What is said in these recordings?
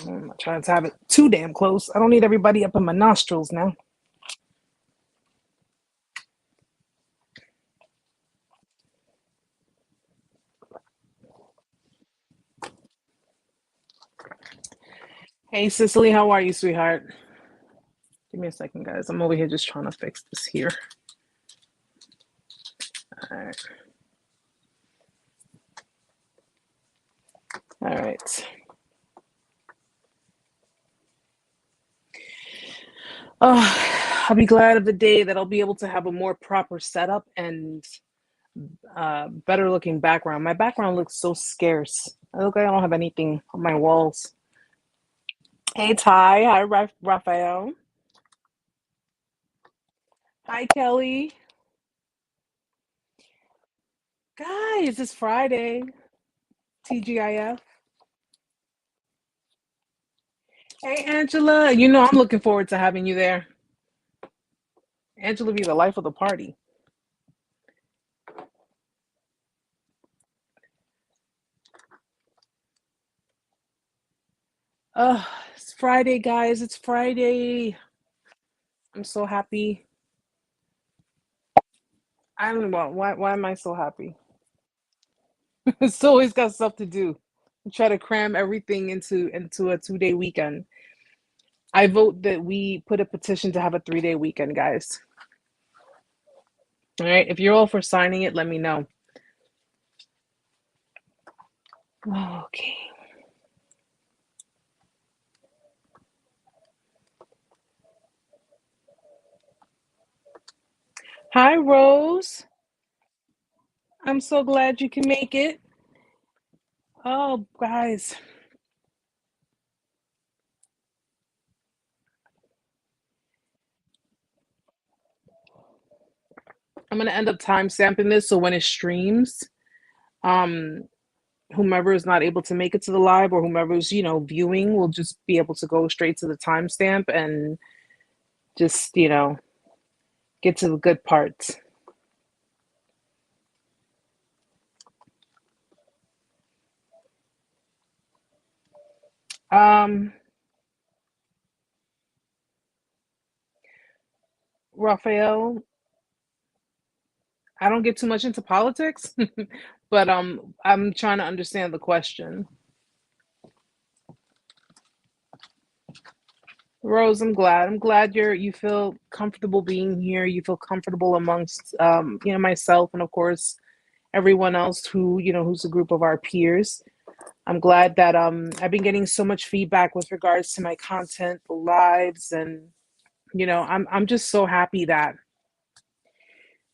I'm not trying to have it too damn close. I don't need everybody up in my nostrils now. Hey, Cicely, how are you, sweetheart? Give me a second, guys. I'm over here just trying to fix this here. All right. All right. I'll be glad of the day that I'll be able to have a more proper setup and better looking background. My background looks so scarce. I look like I don't have anything on my walls. Hey, Ty. Hi, Raphael. Hi, Kelly. Guys, it's Friday. TGIF. Hey, Angela. You know I'm looking forward to having you there. Angela be the life of the party. It's Friday, guys. It's Friday. I'm so happy. I don't know why am I so happy? It's always got stuff to do. Try to cram everything into a 2-day weekend. I vote that we put a petition to have a 3-day weekend, guys. All right. If you're all for signing it, let me know. Okay. Hi, Rose. I'm so glad you can make it. Oh, guys. I'm gonna end up time stamping this so when it streams, um, whomever is not able to make it to the live or whomever's, viewing will just be able to go straight to the timestamp and just, get to the good parts. Um, Raphael, I don't get too much into politics, but I'm trying to understand the question. Rose, I'm glad. I'm glad you feel comfortable being here. You feel comfortable amongst myself and of course everyone else who's a group of our peers. I'm glad that I've been getting so much feedback with regards to my content, the lives, and I'm just so happy that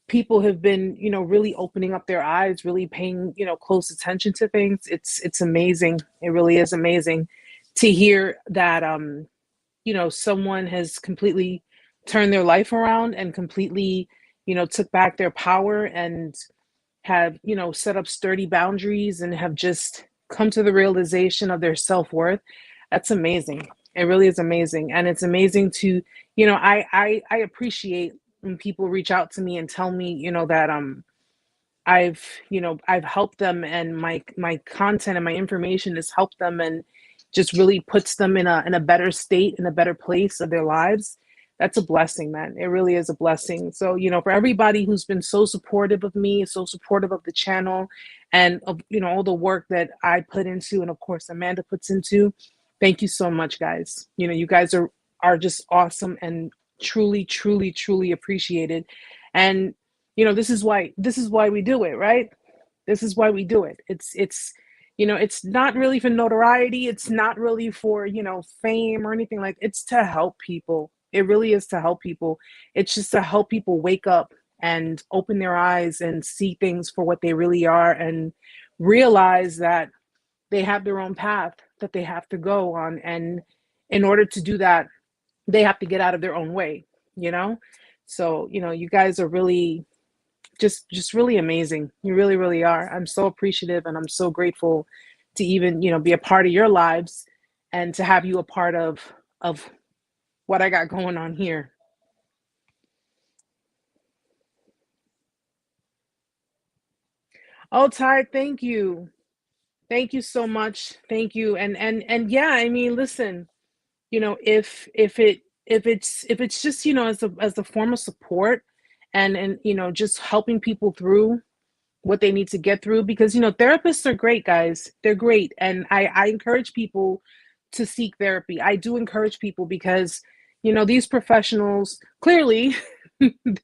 people have been really opening up their eyes, really paying close attention to things. It's amazing. It really is amazing to hear that someone has completely turned their life around and completely took back their power and have set up sturdy boundaries and have just come to the realization of their self-worth. That's amazing. It really is amazing. And it's amazing to I appreciate when people reach out to me and tell me that I've I've helped them, and my content and my information has helped them and just really puts them in a better state, in a better place of their lives. That's a blessing, man. It really is a blessing. So, for everybody who's been so supportive of me, so supportive of the channel and of, all the work that I put into, and of course Amanda puts into, thank you so much, guys. You guys are just awesome and truly, truly, truly appreciated. And, this is why we do it, right? This is why we do it. It's not really for notoriety. It's not really for, fame or anything. Like, it's to help people. It really is to help people. It's just to help people wake up and open their eyes and see things for what they really are and realize that they have their own path that they have to go on. And in order to do that, they have to get out of their own way, you know? So, you guys are really just really amazing. You really, really are. I'm so appreciative and I'm so grateful to even, be a part of your lives and to have you a part of what I got going on here. Oh, Ty, thank you. Thank you so much. Thank you. And yeah, I mean, listen, if it's just, as a form of support, and just helping people through what they need to get through, because therapists are great, guys. They're great, and I encourage people to seek therapy. I do encourage people because these professionals clearly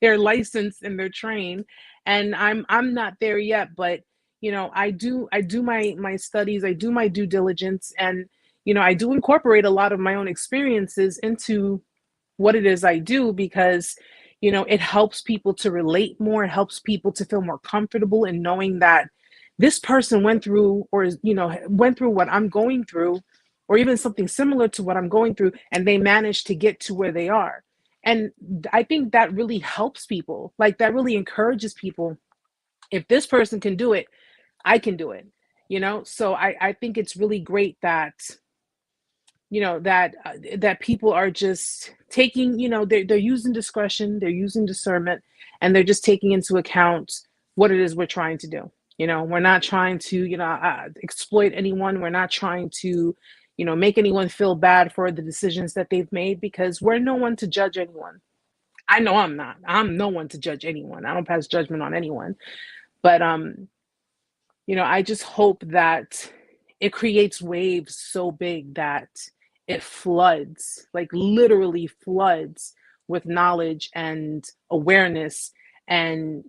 they're licensed and they're trained, and I'm not there yet, but I do my studies, I do my due diligence, and I do incorporate a lot of my own experiences into what it is I do, because it helps people to relate more. It helps people to feel more comfortable in knowing that this person went through, or went through what I'm going through, or even something similar to what I'm going through, and they managed to get to where they are. And I think that really helps people. Like, that really encourages people. If this person can do it, I can do it. So I think it's really great that that people are just taking, they're using discretion, they're using discernment, and they're just taking into account what it is we're trying to do. We're not trying to exploit anyone. We're not trying to make anyone feel bad for the decisions that they've made, because we're no one to judge anyone. I know I'm no one to judge anyone. I don't pass judgment on anyone. But I just hope that it creates waves so big that it floods, like literally floods, with knowledge and awareness, and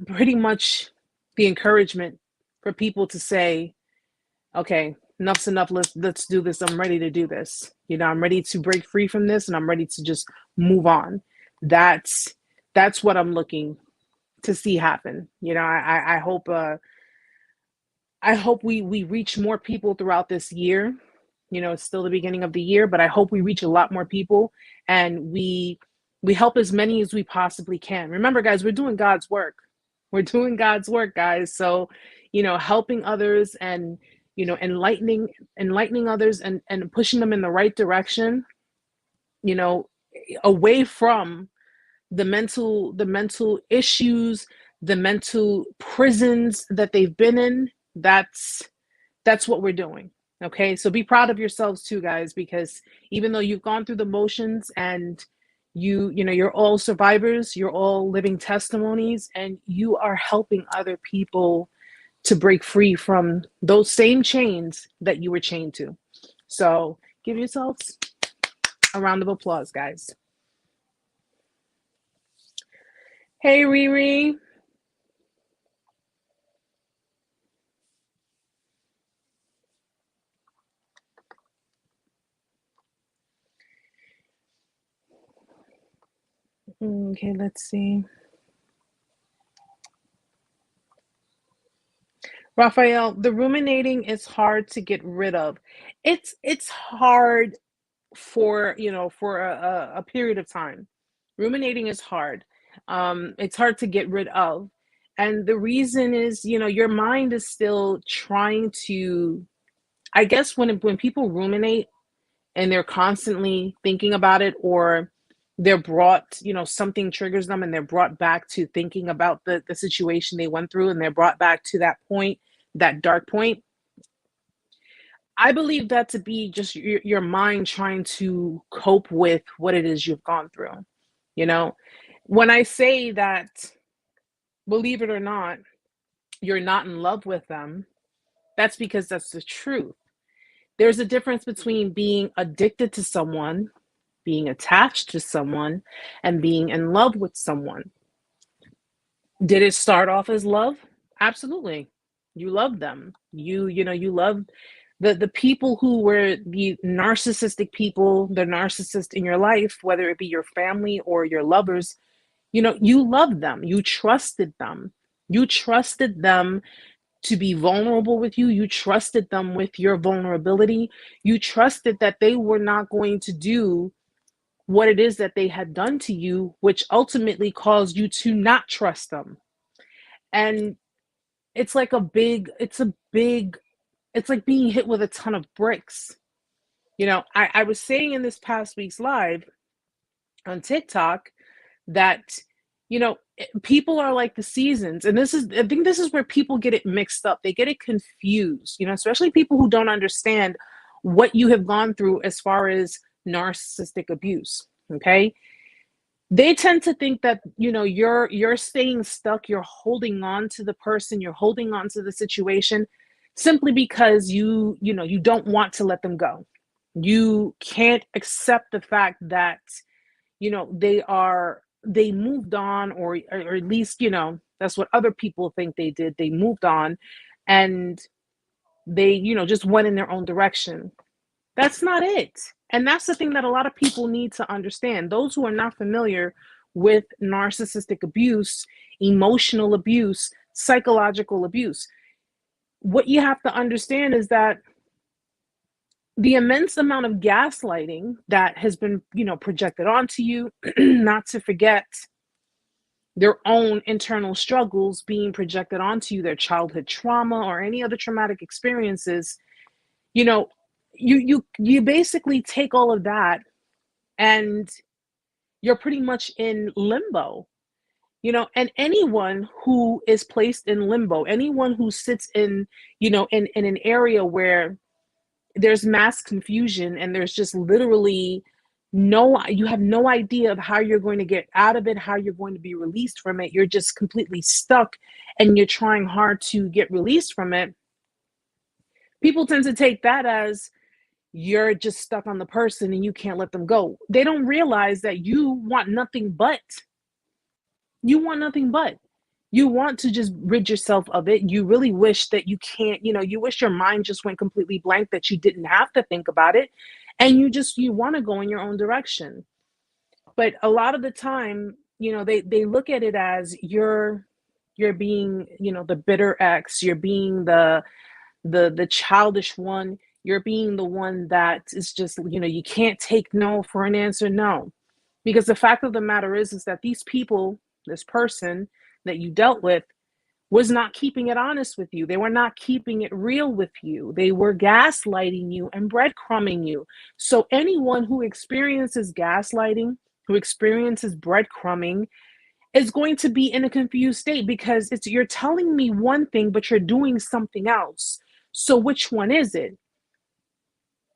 pretty much the encouragement for people to say, okay, enough's enough. Let's do this. I'm ready to do this. I'm ready to break free from this, and I'm ready to just move on. That's what I'm looking to see happen. I hope we reach more people throughout this year. It's still the beginning of the year, but I hope we reach a lot more people, and we help as many as we possibly can. Remember, guys, we're doing God's work. We're doing God's work, guys. So, helping others, and enlightening others, and pushing them in the right direction, away from the mental issues, the mental prisons that they've been in. That's what we're doing. Okay, so be proud of yourselves too, guys, because even though you've gone through the motions, and you're all survivors, you're all living testimonies, and you are helping other people to break free from those same chains that you were chained to. So give yourselves a round of applause, guys. Hey, Riri. Okay, let's see. Raphael, the ruminating is hard to get rid of. It's hard for a period of time. Ruminating is hard. It's hard to get rid of. And the reason is, your mind is still trying to, I guess, when people ruminate and they're constantly thinking about it, or they're brought, something triggers them, and they're brought back to thinking about the situation they went through, and they're brought back to that point, that dark point. I believe that to be just your mind trying to cope with what it is you've gone through. When I say that, believe it or not, you're not in love with them, that's because that's the truth. There's a difference between being addicted to someone, being attached to someone, and being in love with someone. Did it start off as love? Absolutely. You loved them. You loved the people who were the narcissistic people, the narcissist in your life, whether it be your family or your lovers. You loved them. You trusted them. You trusted them to be vulnerable with you. You trusted them with your vulnerability. You trusted that they were not going to do what it is that they had done to you, which ultimately caused you to not trust them. And it's like it's like being hit with a ton of bricks. I was saying in this past week's live on TikTok that People are like the seasons, and I think this is where people get it mixed up. They get it confused, especially people who don't understand what you have gone through as far as narcissistic abuse. Okay. They tend to think that, you're staying stuck, you're holding on to the person, you're holding on to the situation simply because you don't want to let them go. You can't accept the fact that they moved on, or at least that's what other people think they did. They moved on, and they just went in their own direction. That's not it. And that's the thing that a lot of people need to understand. Those who are not familiar with narcissistic abuse, emotional abuse, psychological abuse, what you have to understand is that the immense amount of gaslighting that has been, projected onto you, not to forget their own internal struggles being projected onto you, their childhood trauma or any other traumatic experiences, you basically take all of that, and you're pretty much in limbo. And anyone who is placed in limbo, anyone who sits in in an area where there's mass confusion, and there's just literally you have no idea of how you're going to get out of it, how you're going to be released from it. You're just completely stuck, and you're trying hard to get released from it. People tend to take that as you're just stuck on the person and you can't let them go. They don't realize that you want nothing but. You want to just rid yourself of it. You really wish that you can't, you wish your mind just went completely blank, that you didn't have to think about it. And you want to go in your own direction. But a lot of the time, they look at it as you're being, the bitter ex, you're being the childish one, you're being the one that is just, you can't take no for an answer. No. Because the fact of the matter is that these people, this person that you dealt with, was not keeping it honest with you. They were not keeping it real with you. They were gaslighting you and breadcrumbing you. So anyone who experiences gaslighting, who experiences breadcrumbing, is going to be in a confused state, because you're telling me one thing, but you're doing something else. So which one is it?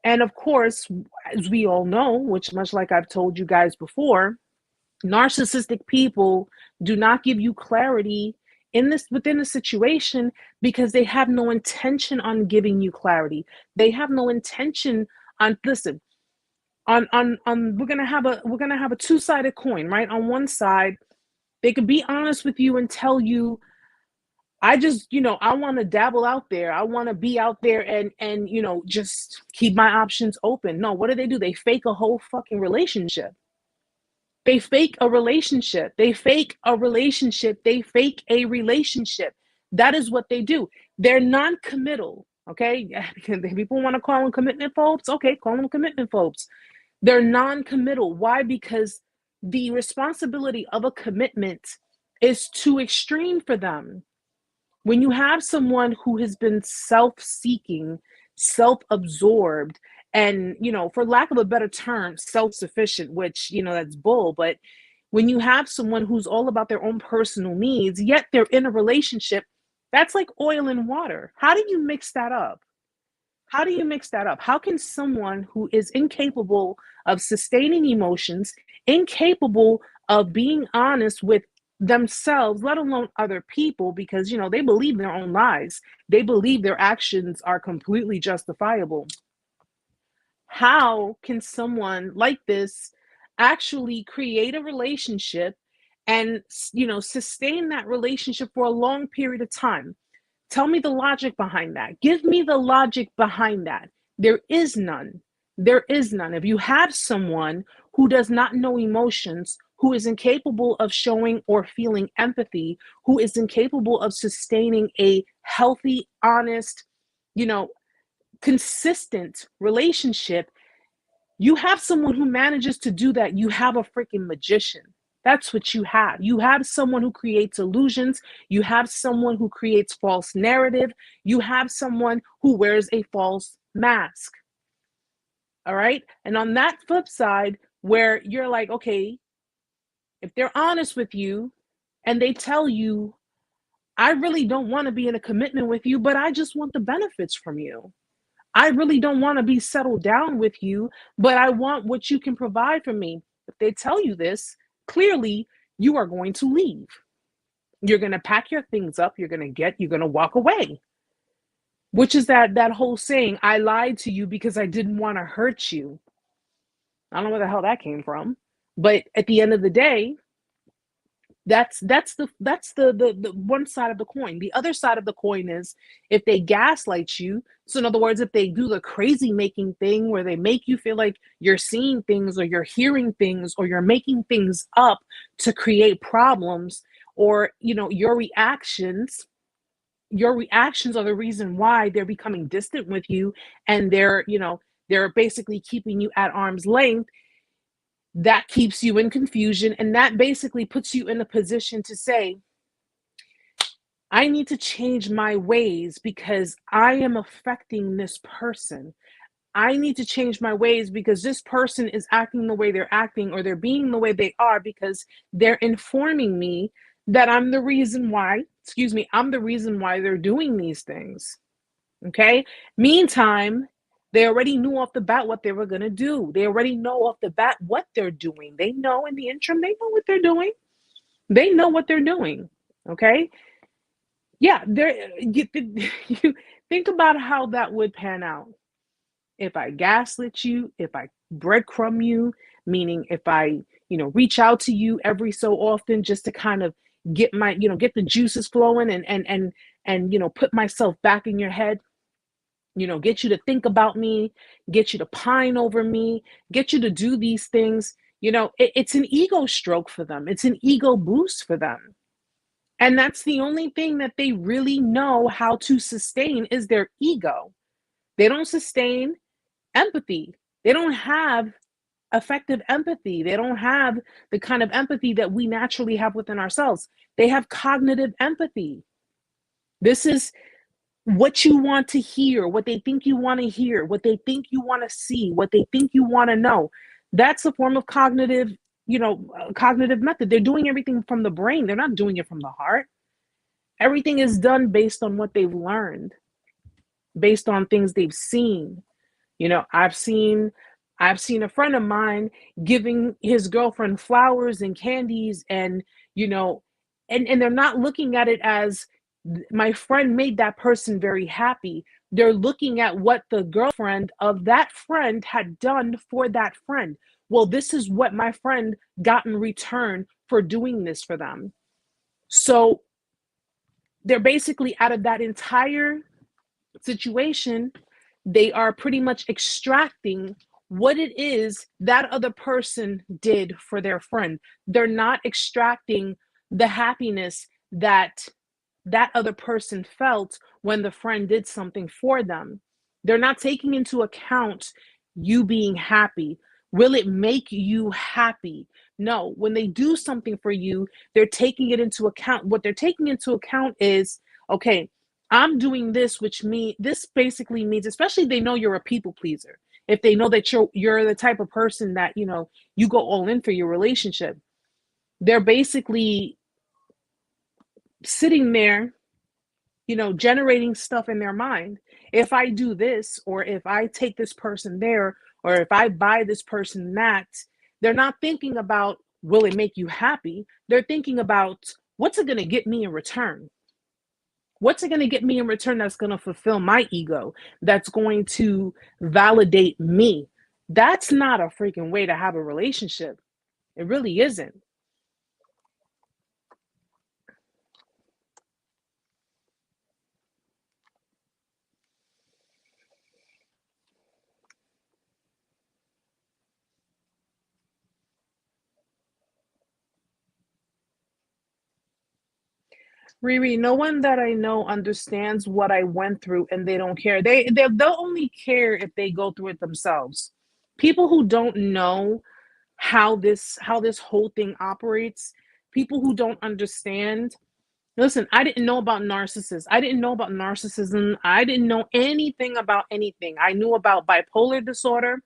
And of course, as we all know, which much like I've told you guys before, narcissistic people do not give you clarity within a situation, because they have no intention on giving you clarity. They have no intention on we're gonna have a two-sided coin, right? On one side, they could be honest with you and tell you, I just, I want to dabble out there. I want to be out there and just keep my options open. No, what do? They fake a whole fucking relationship. They fake a relationship. They fake a relationship. They fake a relationship. That is what they do. They're non-committal. Okay. People want to call them commitment phobes. Okay. Call them commitment phobes. They're non-committal. Why? Because the responsibility of a commitment is too extreme for them. When you have someone who has been self-seeking, self-absorbed, and, for lack of a better term, self-sufficient, which, that's bull. But when you have someone who's all about their own personal needs, yet they're in a relationship, that's like oil and water. How do you mix that up? How do you mix that up? How can someone who is incapable of sustaining emotions, incapable of being honest with themselves, let alone other people, because, they believe their own lies. They believe their actions are completely justifiable. How can someone like this actually create a relationship and, sustain that relationship for a long period of time? Tell me the logic behind that. Give me the logic behind that. There is none. There is none. If you have someone who does not know emotions, who is incapable of showing or feeling empathy, who is incapable of sustaining a healthy, honest, consistent relationship, you have someone who manages to do that. You have a freaking magician. That's what you have. You have someone who creates illusions. You have someone who creates false narrative. You have someone who wears a false mask. All right. And on that flip side, where you're like, okay, if they're honest with you, and they tell you, I really don't want to be in a commitment with you, but I just want the benefits from you. I really don't want to be settled down with you, but I want what you can provide for me. If they tell you this, clearly you are going to leave. You're going to pack your things up, you're going to walk away. Which is that whole saying, I lied to you because I didn't want to hurt you. I don't know where the hell that came from. But at the end of the day, that's the one side of the coin. The other side of the coin is if they gaslight you. So in other words, if they do the crazy making thing where they make you feel like you're seeing things or you're hearing things or you're making things up to create problems, or your reactions are the reason why they're becoming distant with you, and they're basically keeping you at arm's length. That keeps you in confusion, and that basically puts you in a position to say, I need to change my ways because I am affecting this person. I need to change my ways because this person is acting the way they're acting, or they're being the way they are, because they're informing me that I'm the reason why they're doing these things. Okay? Meantime, they already knew off the bat what they were going to do. They already know off the bat what they're doing. They know in the interim, they know what they're doing. They know what they're doing. Okay? Yeah, you think about how that would pan out. If I gaslit you, if I breadcrumb you, meaning if I, reach out to you every so often just to kind of get get the juices flowing and put myself back in your head, get you to think about me, get you to pine over me, get you to do these things. It's an ego stroke for them. It's an ego boost for them. And that's the only thing that they really know how to sustain is their ego. They don't sustain empathy. They don't have effective empathy. They don't have the kind of empathy that we naturally have within ourselves. They have cognitive empathy. This is what you want to hear, what they think you want to hear, what they think you want to see, what they think you want to know. That's a form of cognitive method. They're doing everything from the brain. They're not doing it from the heart. Everything is done based on what they've learned, based on things they've seen. I've seen a friend of mine giving his girlfriend flowers and candies, and they're not looking at it as my friend made that person very happy. They're looking at what the girlfriend of that friend had done for that friend. Well, this is what my friend got in return for doing this for them. So they're basically, out of that entire situation, they are pretty much extracting what it is that other person did for their friend. They're not extracting the happiness that other person felt when the friend did something for them. They're not taking into account you being happy. Will it make you happy? No, when they do something for you, they're taking it into account. What they're taking into account is, okay, I'm doing this, this basically means, especially if they know you're a people pleaser, if they know that you're the type of person that, you go all in for your relationship, they're basically sitting there, generating stuff in their mind. If I do this, or if I take this person there, or if I buy this person that, they're not thinking about, will it make you happy? They're thinking about, what's it going to get me in return? What's it going to get me in return that's going to fulfill my ego, that's going to validate me? That's not a freaking way to have a relationship. It really isn't. Riri, no one that I know understands what I went through, and they don't care. They'll only care if they go through it themselves. People who don't know how this whole thing operates, people who don't understand. Listen, I didn't know about narcissists. I didn't know about narcissism. I didn't know anything about anything. I knew about bipolar disorder.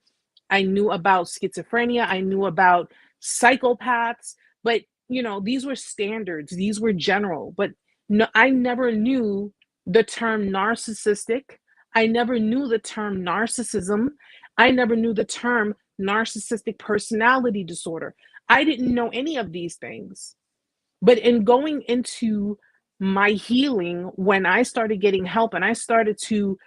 I knew about schizophrenia. I knew about psychopaths, but these were standards, these were general, but no, I never knew the term narcissistic. I never knew the term narcissism. I never knew the term narcissistic personality disorder. I didn't know any of these things. But in going into my healing, when I started getting help and I started to,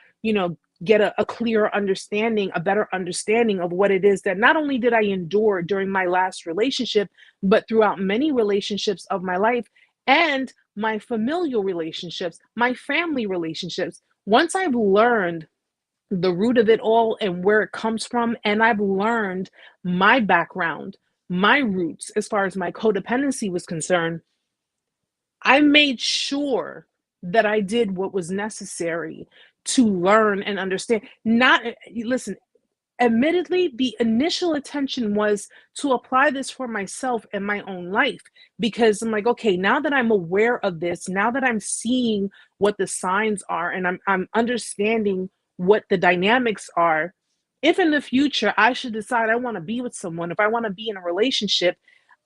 get a clearer understanding, a better understanding of what it is that not only did I endure during my last relationship, but throughout many relationships of my life and my familial relationships, my family relationships. Once I've learned the root of it all and where it comes from, and I've learned my background, my roots, as far as my codependency was concerned, I made sure that I did what was necessary to learn and understand. Not, listen, admittedly, the initial attention was to apply this for myself and my own life, because I'm like, okay, now that I'm aware of this, now that I'm seeing what the signs are and I'm understanding what the dynamics are, if in the future I should decide I want to be with someone, if I want to be in a relationship,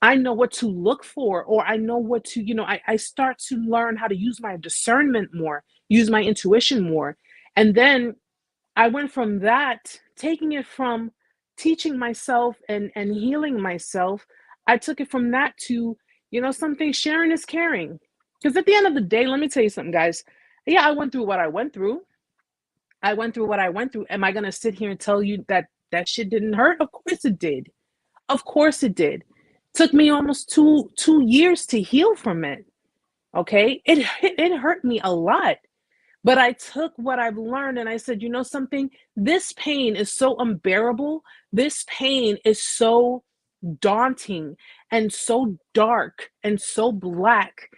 I know what to look for, or I know what to, I start to learn how to use my discernment more, use my intuition more. And then I went from that, taking it from teaching myself and healing myself. I took it from that to, something, sharing is caring. Because at the end of the day, let me tell you something, guys. Yeah, I went through what I went through. I went through what I went through. Am I going to sit here and tell you that that shit didn't hurt? Of course it did. Of course it did. Took me almost two years to heal from it. Okay. It hurt me a lot. But I took what I've learned and I said, you know something? This pain is so unbearable. This pain is so daunting and so dark and so black.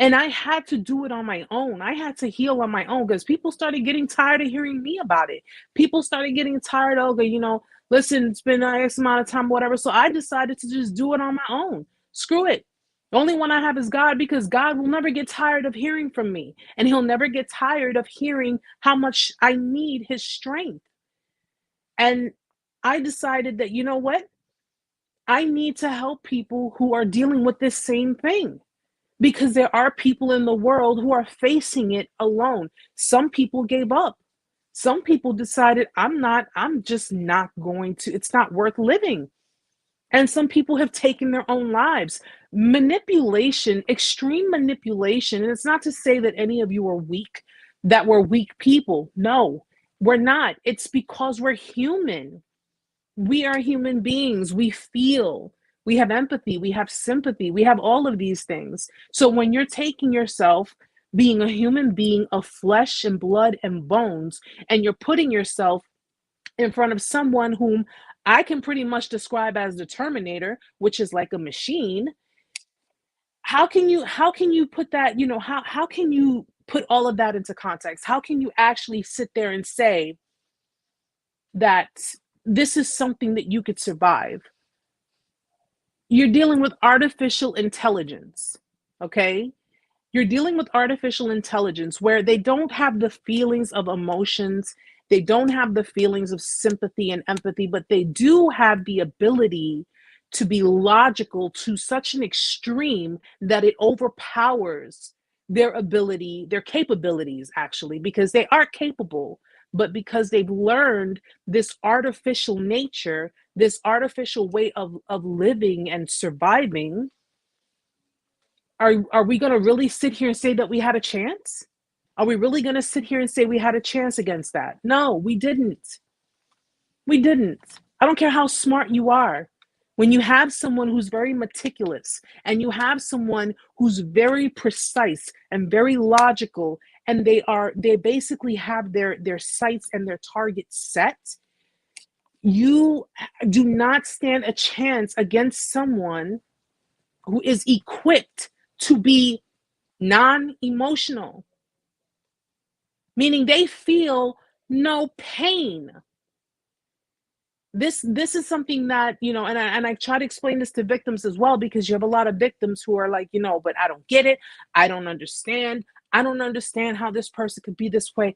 And I had to do it on my own. I had to heal on my own, because people started getting tired of hearing me about it. People started getting tired of, listen, it's been X amount of time, whatever. So I decided to just do it on my own. Screw it. The only one I have is God, because God will never get tired of hearing from me. And he'll never get tired of hearing how much I need his strength. And I decided that, you know what? I need to help people who are dealing with this same thing, because there are people in the world who are facing it alone. Some people gave up. Some people decided, I'm just not going to, it's not worth living. And some people have taken their own lives. Manipulation, extreme manipulation. And it's not to say that any of you are weak, that we're weak people. No, we're not. It's because we're human. We are human beings. We feel, we have empathy, we have sympathy, we have all of these things. So when you're taking yourself, being a human being of flesh and blood and bones, and you're putting yourself in front of someone whom I can pretty much describe as the Terminator, which is like a machine, how can you put that, how can you put all of that into context? How can you actually sit there and say that this is something that you could survive? You're dealing with artificial intelligence, okay? You're dealing with artificial intelligence where they don't have the feelings of emotions, they don't have the feelings of sympathy and empathy, but they do have the ability to be logical to such an extreme that it overpowers their ability, their capabilities, actually, because they are capable, but because they've learned this artificial nature, this artificial way of living and surviving. Are we going to really sit here and say that we had a chance? Are we really going to sit here and say we had a chance against that? No, we didn't. We didn't. I don't care how smart you are. When you have someone who's very meticulous and you have someone who's very precise and very logical, and they basically have their sights and their targets set, you do not stand a chance against someone who is equipped to be non-emotional, meaning they feel no pain. This is something that, and I try to explain this to victims as well, because you have a lot of victims who are like, but I don't get it. I don't understand. I don't understand how this person could be this way.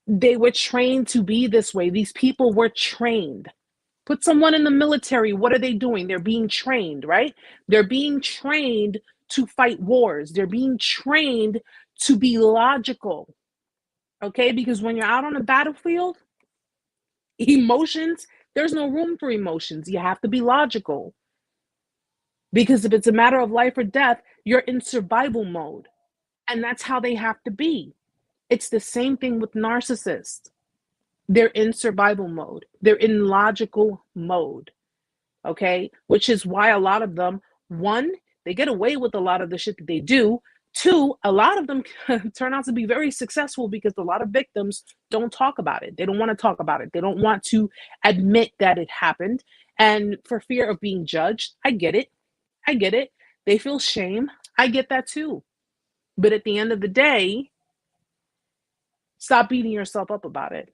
They were trained to be this way. These people were trained. Put someone in the military. What are they doing? They're being trained, right? They're being trained to fight wars. They're being trained to be logical, okay? Because when you're out on the battlefield, emotions, there's no room for emotions. You have to be logical. Because if it's a matter of life or death, you're in survival mode. And that's how they have to be. It's the same thing with narcissists. They're in survival mode. They're in logical mode. Okay? Which is why a lot of them, one, they get away with a lot of the shit that they do. Two, a lot of them turn out to be very successful because a lot of victims don't talk about it. They don't want to talk about it. They don't want to admit that it happened. And for fear of being judged, I get it. I get it. They feel shame. I get that too. But at the end of the day, stop beating yourself up about it.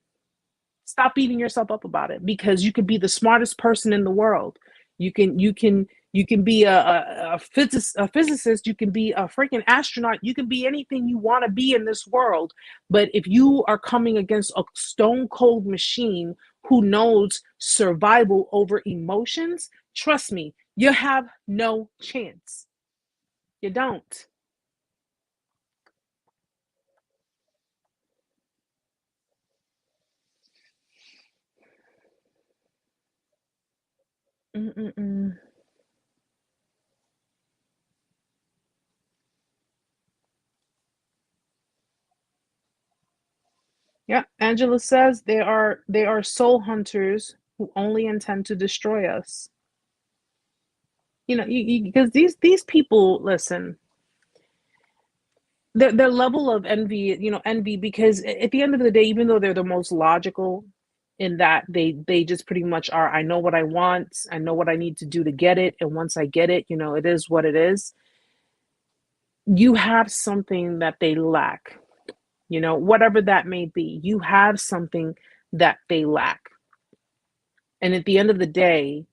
Stop beating yourself up about it, because you could be the smartest person in the world. You can be a physicist. You can be a freaking astronaut. You can be anything you want to be in this world. But if you are coming against a stone cold machine who knows survival over emotions, trust me, you have no chance. You don't. Mm-mm-mm. Yeah, Angela says they are soul hunters who only intend to destroy us. You know, because these people, listen, their level of envy, envy, because at the end of the day, even though they're the most logical in that they just pretty much are, I know what I want, I know what I need to do to get it, and once I get it, it is what it is. You have something that they lack, whatever that may be. You have something that they lack. And at the end of the day,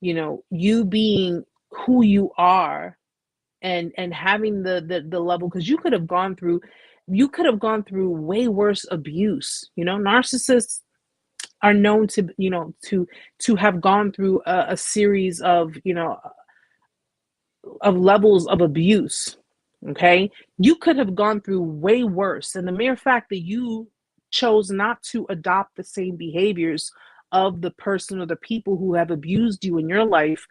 you being who you are, and having the level, because you could have gone through way worse abuse. Narcissists are known to have gone through a series of levels of abuse. Okay, you could have gone through way worse, and the mere fact that you chose not to adopt the same behaviors of the person or the people who have abused you in your life,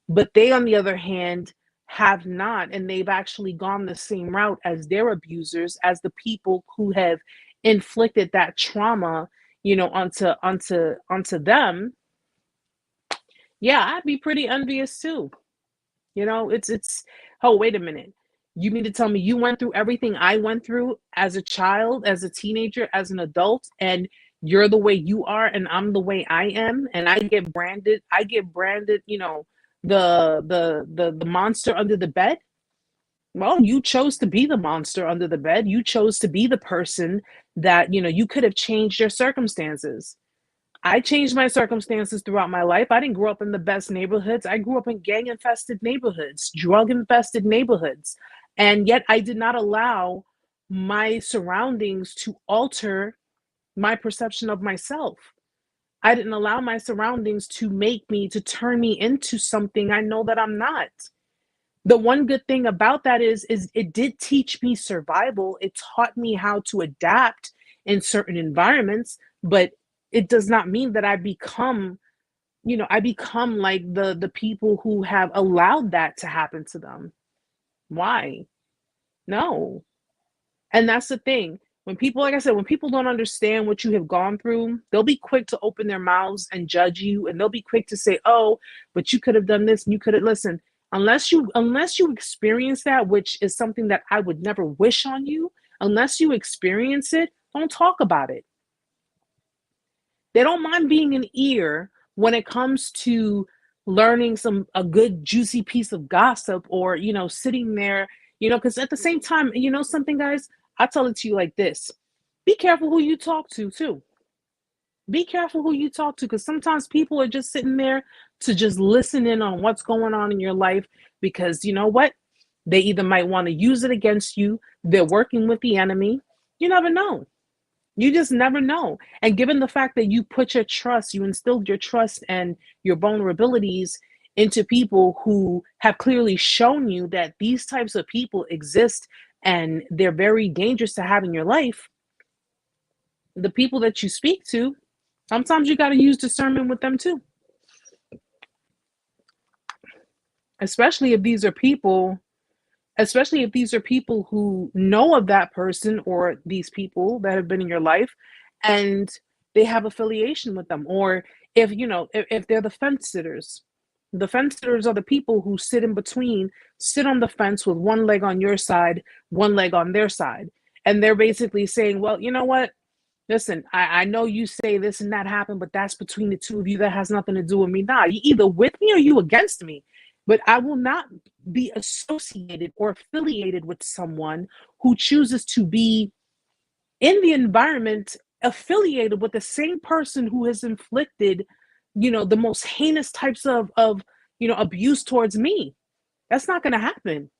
but they, on the other hand, have not, and they've actually gone the same route as their abusers, as the people who have inflicted that trauma, onto them. Yeah, I'd be pretty envious too. It's oh, wait a minute. You mean to tell me you went through everything I went through as a child, as a teenager, as an adult, and you're the way you are and I'm the way I am, and I get branded, the monster under the bed? Well, you chose to be the monster under the bed. You chose to be the person that, you could have changed your circumstances. I changed my circumstances throughout my life. I didn't grow up in the best neighborhoods. I grew up in gang infested neighborhoods, drug infested neighborhoods. And yet I did not allow my surroundings to alter my perception of myself. I didn't allow my surroundings to turn me into something I know that I'm not. The one good thing about that is it did teach me survival. It taught me how to adapt in certain environments, but it does not mean that I become like the people who have allowed that to happen to them. Why? No. And that's the thing. When people, like I said, when people don't understand what you have gone through, they'll be quick to open their mouths and judge you, and they'll be quick to say, "Oh, but you could have done this and you could have listened." Unless you experience that, which is something that I would never wish on you, unless you experience it, don't talk about it. They don't mind being an ear when it comes to learning a good juicy piece of gossip, or sitting there, because at the same time, something, guys, I tell it to you like this: be careful who you talk to too. Be careful who you talk to, because sometimes people are just sitting there to just listen in on what's going on in your life, because you know what, they either might want to use it against you, they're working with the enemy. You never know. You just never know. And given the fact that you put your trust, you instilled your trust and your vulnerabilities into people who have clearly shown you that these types of people exist and they're very dangerous to have in your life, the people that you speak to, sometimes you got to use discernment with them too. Especially if these are people who know of that person or these people that have been in your life and they have affiliation with them. Or if they're the fence sitters. The fence sitters are the people who sit in between, sit on the fence with one leg on your side, one leg on their side. And they're basically saying, well, you know what? Listen, I know you say this and that happened, but that's between the two of you. That has nothing to do with me. Nah, you either with me or you against me. But I will not be associated or affiliated with someone who chooses to be in the environment affiliated with the same person who has inflicted, the most heinous types of abuse towards me. That's not going to happen.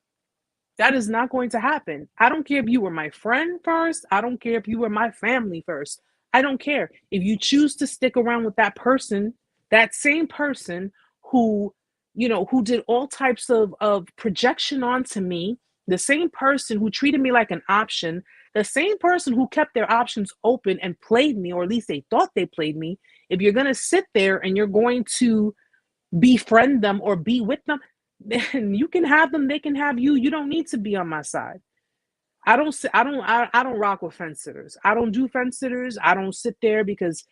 That is not going to happen. I don't care if you were my friend first. I don't care if you were my family first. I don't care. If you choose to stick around with that person, that same person who did all types of projection onto me, the same person who treated me like an option, the same person who kept their options open and played me, or at least they thought they played me, if you're going to sit there and you're going to befriend them or be with them, then you can have them, they can have you. You don't need to be on my side. I don't rock with fence sitters. I don't do fence sitters. I don't sit there because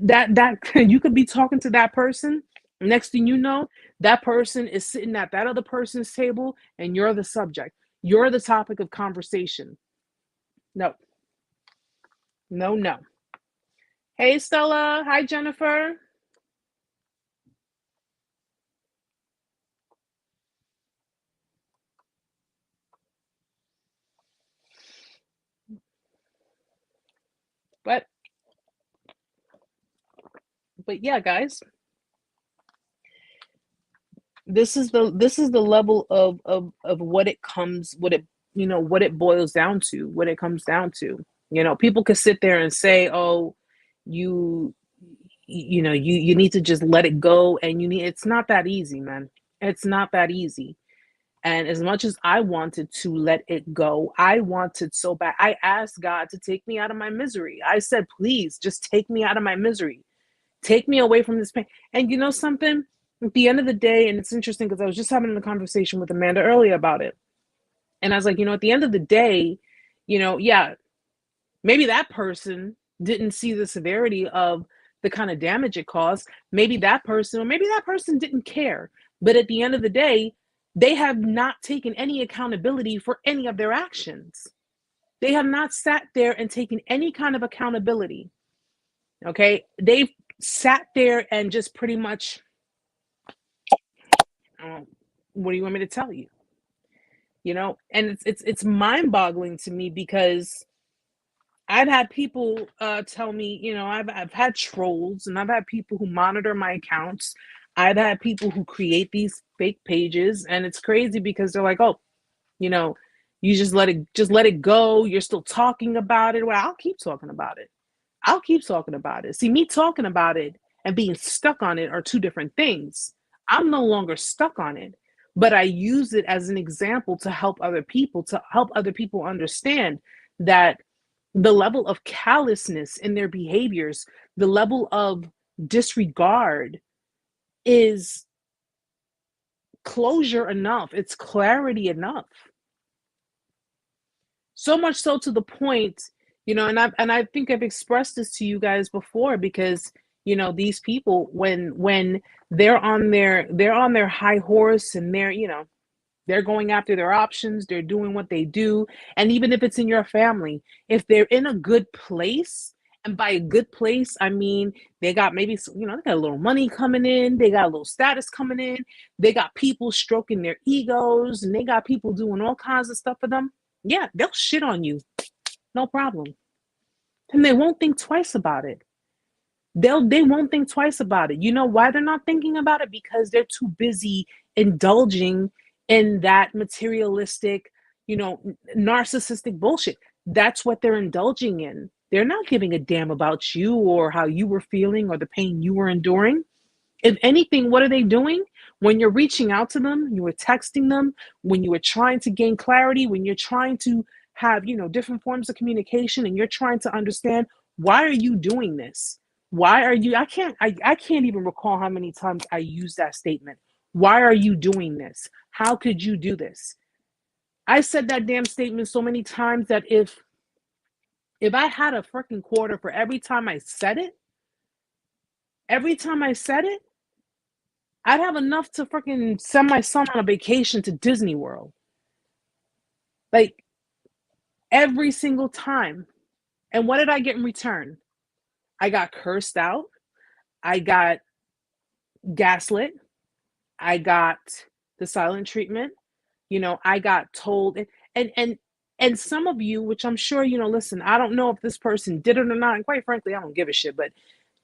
that you could be talking to that person. Next thing you know, that person is sitting at that other person's table and you're the subject. You're the topic of conversation. No. No. Hey, Stella. Hi, Jennifer. But yeah, guys, this is the level of what it boils down to, what it comes down to. People could sit there and say, oh, you need to just let it go, and it's not that easy, man. It's not that easy. And as much as I wanted to let it go, I wanted so bad. I asked God to take me out of my misery. I said, please just take me out of my misery. Take me away from this pain. And you know something? At the end of the day, and it's interesting because I was just having a conversation with Amanda earlier about it. And I was like, at the end of the day, yeah, maybe that person didn't see the severity of the kind of damage it caused. Maybe that person didn't care. But at the end of the day, they have not taken any accountability for any of their actions. They have not sat there and taken any kind of accountability. Okay? They've sat there and just pretty much, what do you want me to tell you? And it's mind-boggling to me because I've had people tell me, I've had trolls and I've had people who monitor my accounts. I've had people who create these fake pages, and it's crazy because they're like, oh, you just let it go. You're still talking about it. Well, I'll keep talking about it. See, me talking about it and being stuck on it are two different things. I'm no longer stuck on it, but I use it as an example to help other people understand that the level of callousness in their behaviors, the level of disregard is closure enough. It's clarity enough. So much so to the point, and I think I've expressed this to you guys before, because these people, when they're on their high horse and they're going after their options, they're doing what they do. And even if it's in your family, if they're in a good place, and by a good place, I mean, they got maybe, they got a little money coming in, they got a little status coming in, they got people stroking their egos, and they got people doing all kinds of stuff for them. Yeah, they'll shit on you. No problem. And they won't think twice about it. They won't think twice about it. You know why they're not thinking about it? Because they're too busy indulging in that materialistic, narcissistic bullshit. That's what they're indulging in. They're not giving a damn about you or how you were feeling or the pain you were enduring. If anything, what are they doing? When you're reaching out to them, you were texting them, when you were trying to gain clarity, when you're trying to have, different forms of communication and you're trying to understand, why are you doing this? Why are you, I can't even recall how many times I used that statement. Why are you doing this? How could you do this? I said that damn statement so many times that if I had a freaking quarter for every time I said it, I'd have enough to freaking send my son on a vacation to Disney World. Like, every single time. And what did I get in return? I got cursed out. I got gaslit. I got the silent treatment. I got told, and some of you, which I'm sure, listen, I don't know if this person did it or not. And quite frankly, I don't give a shit. But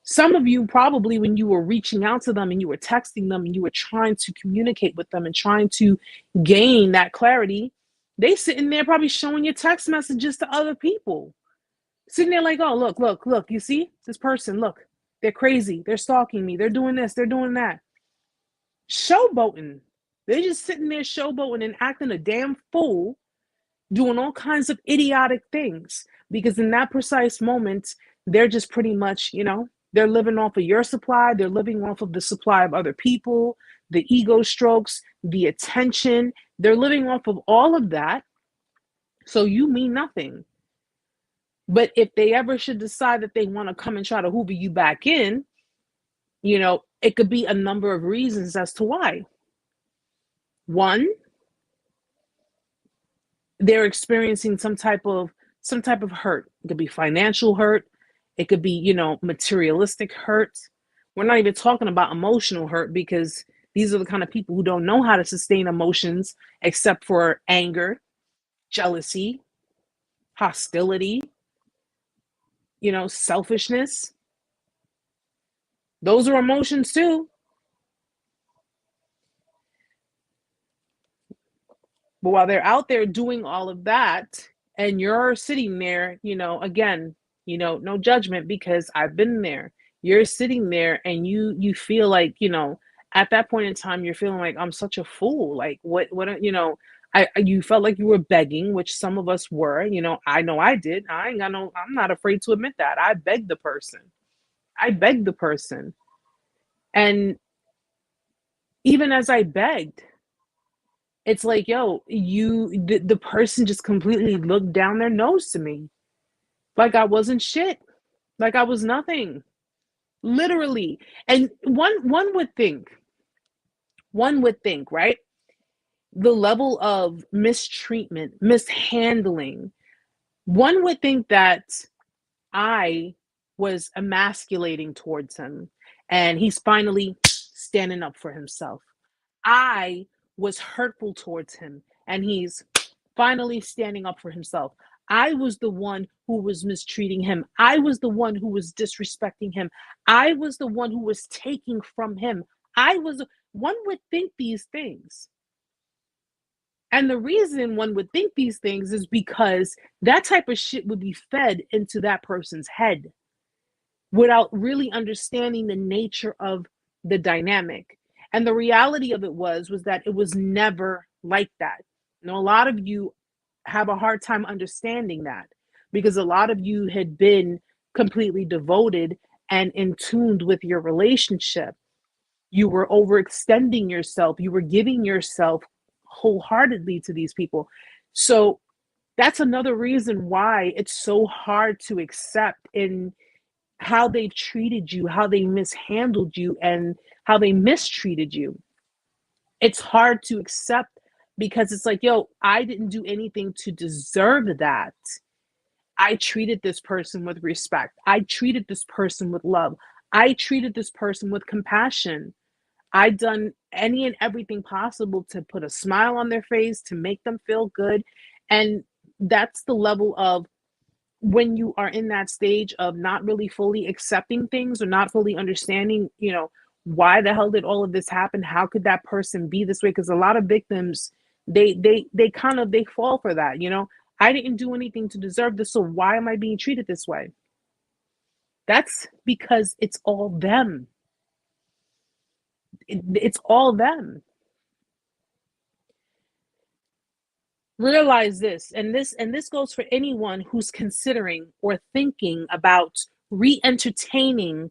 some of you probably, when you were reaching out to them and you were texting them and you were trying to communicate with them and trying to gain that clarity, they sitting there probably showing your text messages to other people. Sitting there like, oh, look, you see this person, look, they're crazy. They're stalking me. They're doing this. They're doing that. Showboating. They're just sitting there showboating and acting a damn fool, doing all kinds of idiotic things. Because in that precise moment, they're just pretty much, they're living off of your supply. They're living off of the supply of other people, the ego strokes, the attention. They're living off of all of that. So you mean nothing. But if they ever should decide that they want to come and try to hoover you back in, it could be a number of reasons as to why. One, they're experiencing some type of hurt. It could be financial hurt. It could be, materialistic hurt. We're not even talking about emotional hurt, because these are the kind of people who don't know how to sustain emotions except for anger, jealousy, hostility, selfishness. Those are emotions too. But while they're out there doing all of that, and you're sitting there, again, no judgment, because I've been there. You're sitting there and you feel like, at that point in time, you're feeling like, I'm such a fool. Like, what, you felt like you were begging, which some of us were, I know I did. I'm not afraid to admit that. I begged the person. And even as I begged, it's like, yo, the person just completely looked down their nose to me. Like I wasn't shit. Like I was nothing. Literally. And one would think, right? The level of mistreatment, mishandling, one would think that I was emasculating towards him and he's finally standing up for himself. I was hurtful towards him and he's finally standing up for himself. I was the one who was mistreating him. I was the one who was disrespecting him. I was the one who was taking from him. One would think these things. And the reason one would think these things is because that type of shit would be fed into that person's head without really understanding the nature of the dynamic. And the reality of it was that it was never like that. A lot of you have a hard time understanding that because a lot of you had been completely devoted and in tuned with your relationship. You were overextending yourself. You were giving yourself wholeheartedly to these people. So that's another reason why it's so hard to accept in how they treated you, how they mishandled you, and how they mistreated you. It's hard to accept because it's like, yo, I didn't do anything to deserve that. I treated this person with respect. I treated this person with love. I treated this person with compassion. I've done any and everything possible to put a smile on their face, to make them feel good. And that's the level of when you are in that stage of not really fully accepting things or not fully understanding, why the hell did all of this happen? How could that person be this way? Because a lot of victims, they fall for that. I didn't do anything to deserve this, so why am I being treated this way? That's because it's all them. It's all them. Realize this, and this goes for anyone who's considering or thinking about re-entertaining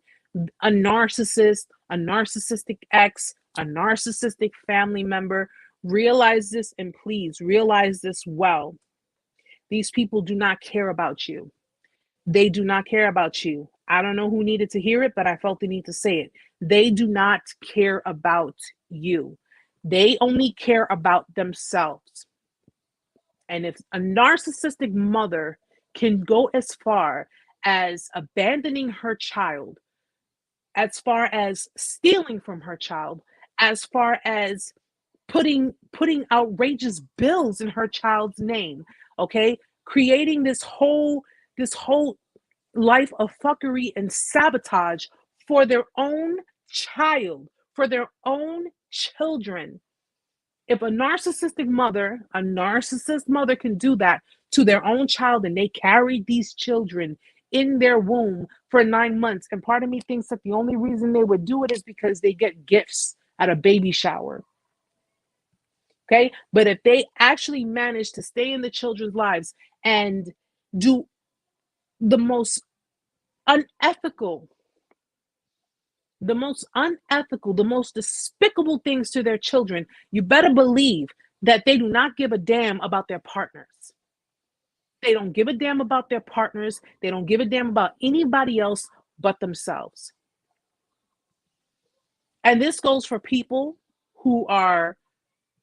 a narcissist, a narcissistic ex, a narcissistic family member. Realize this, and please realize this well. These people do not care about you. They do not care about you. I don't know who needed to hear it, but I felt the need to say it. They do not care about you. They only care about themselves. And if a narcissistic mother can go as far as abandoning her child, as far as stealing from her child, as far as putting outrageous bills in her child's name, okay? Creating this whole life of fuckery and sabotage for their own child, for their own children. If a narcissist mother can do that to their own child, and they carried these children in their womb for 9 months, and part of me thinks that the only reason they would do it is because they get gifts at a baby shower. Okay, but if they actually manage to stay in the children's lives and do the most unethical, the most despicable things to their children, you better believe that they do not give a damn about their partners. They don't give a damn about their partners. They don't give a damn about anybody else but themselves. And this goes for people who are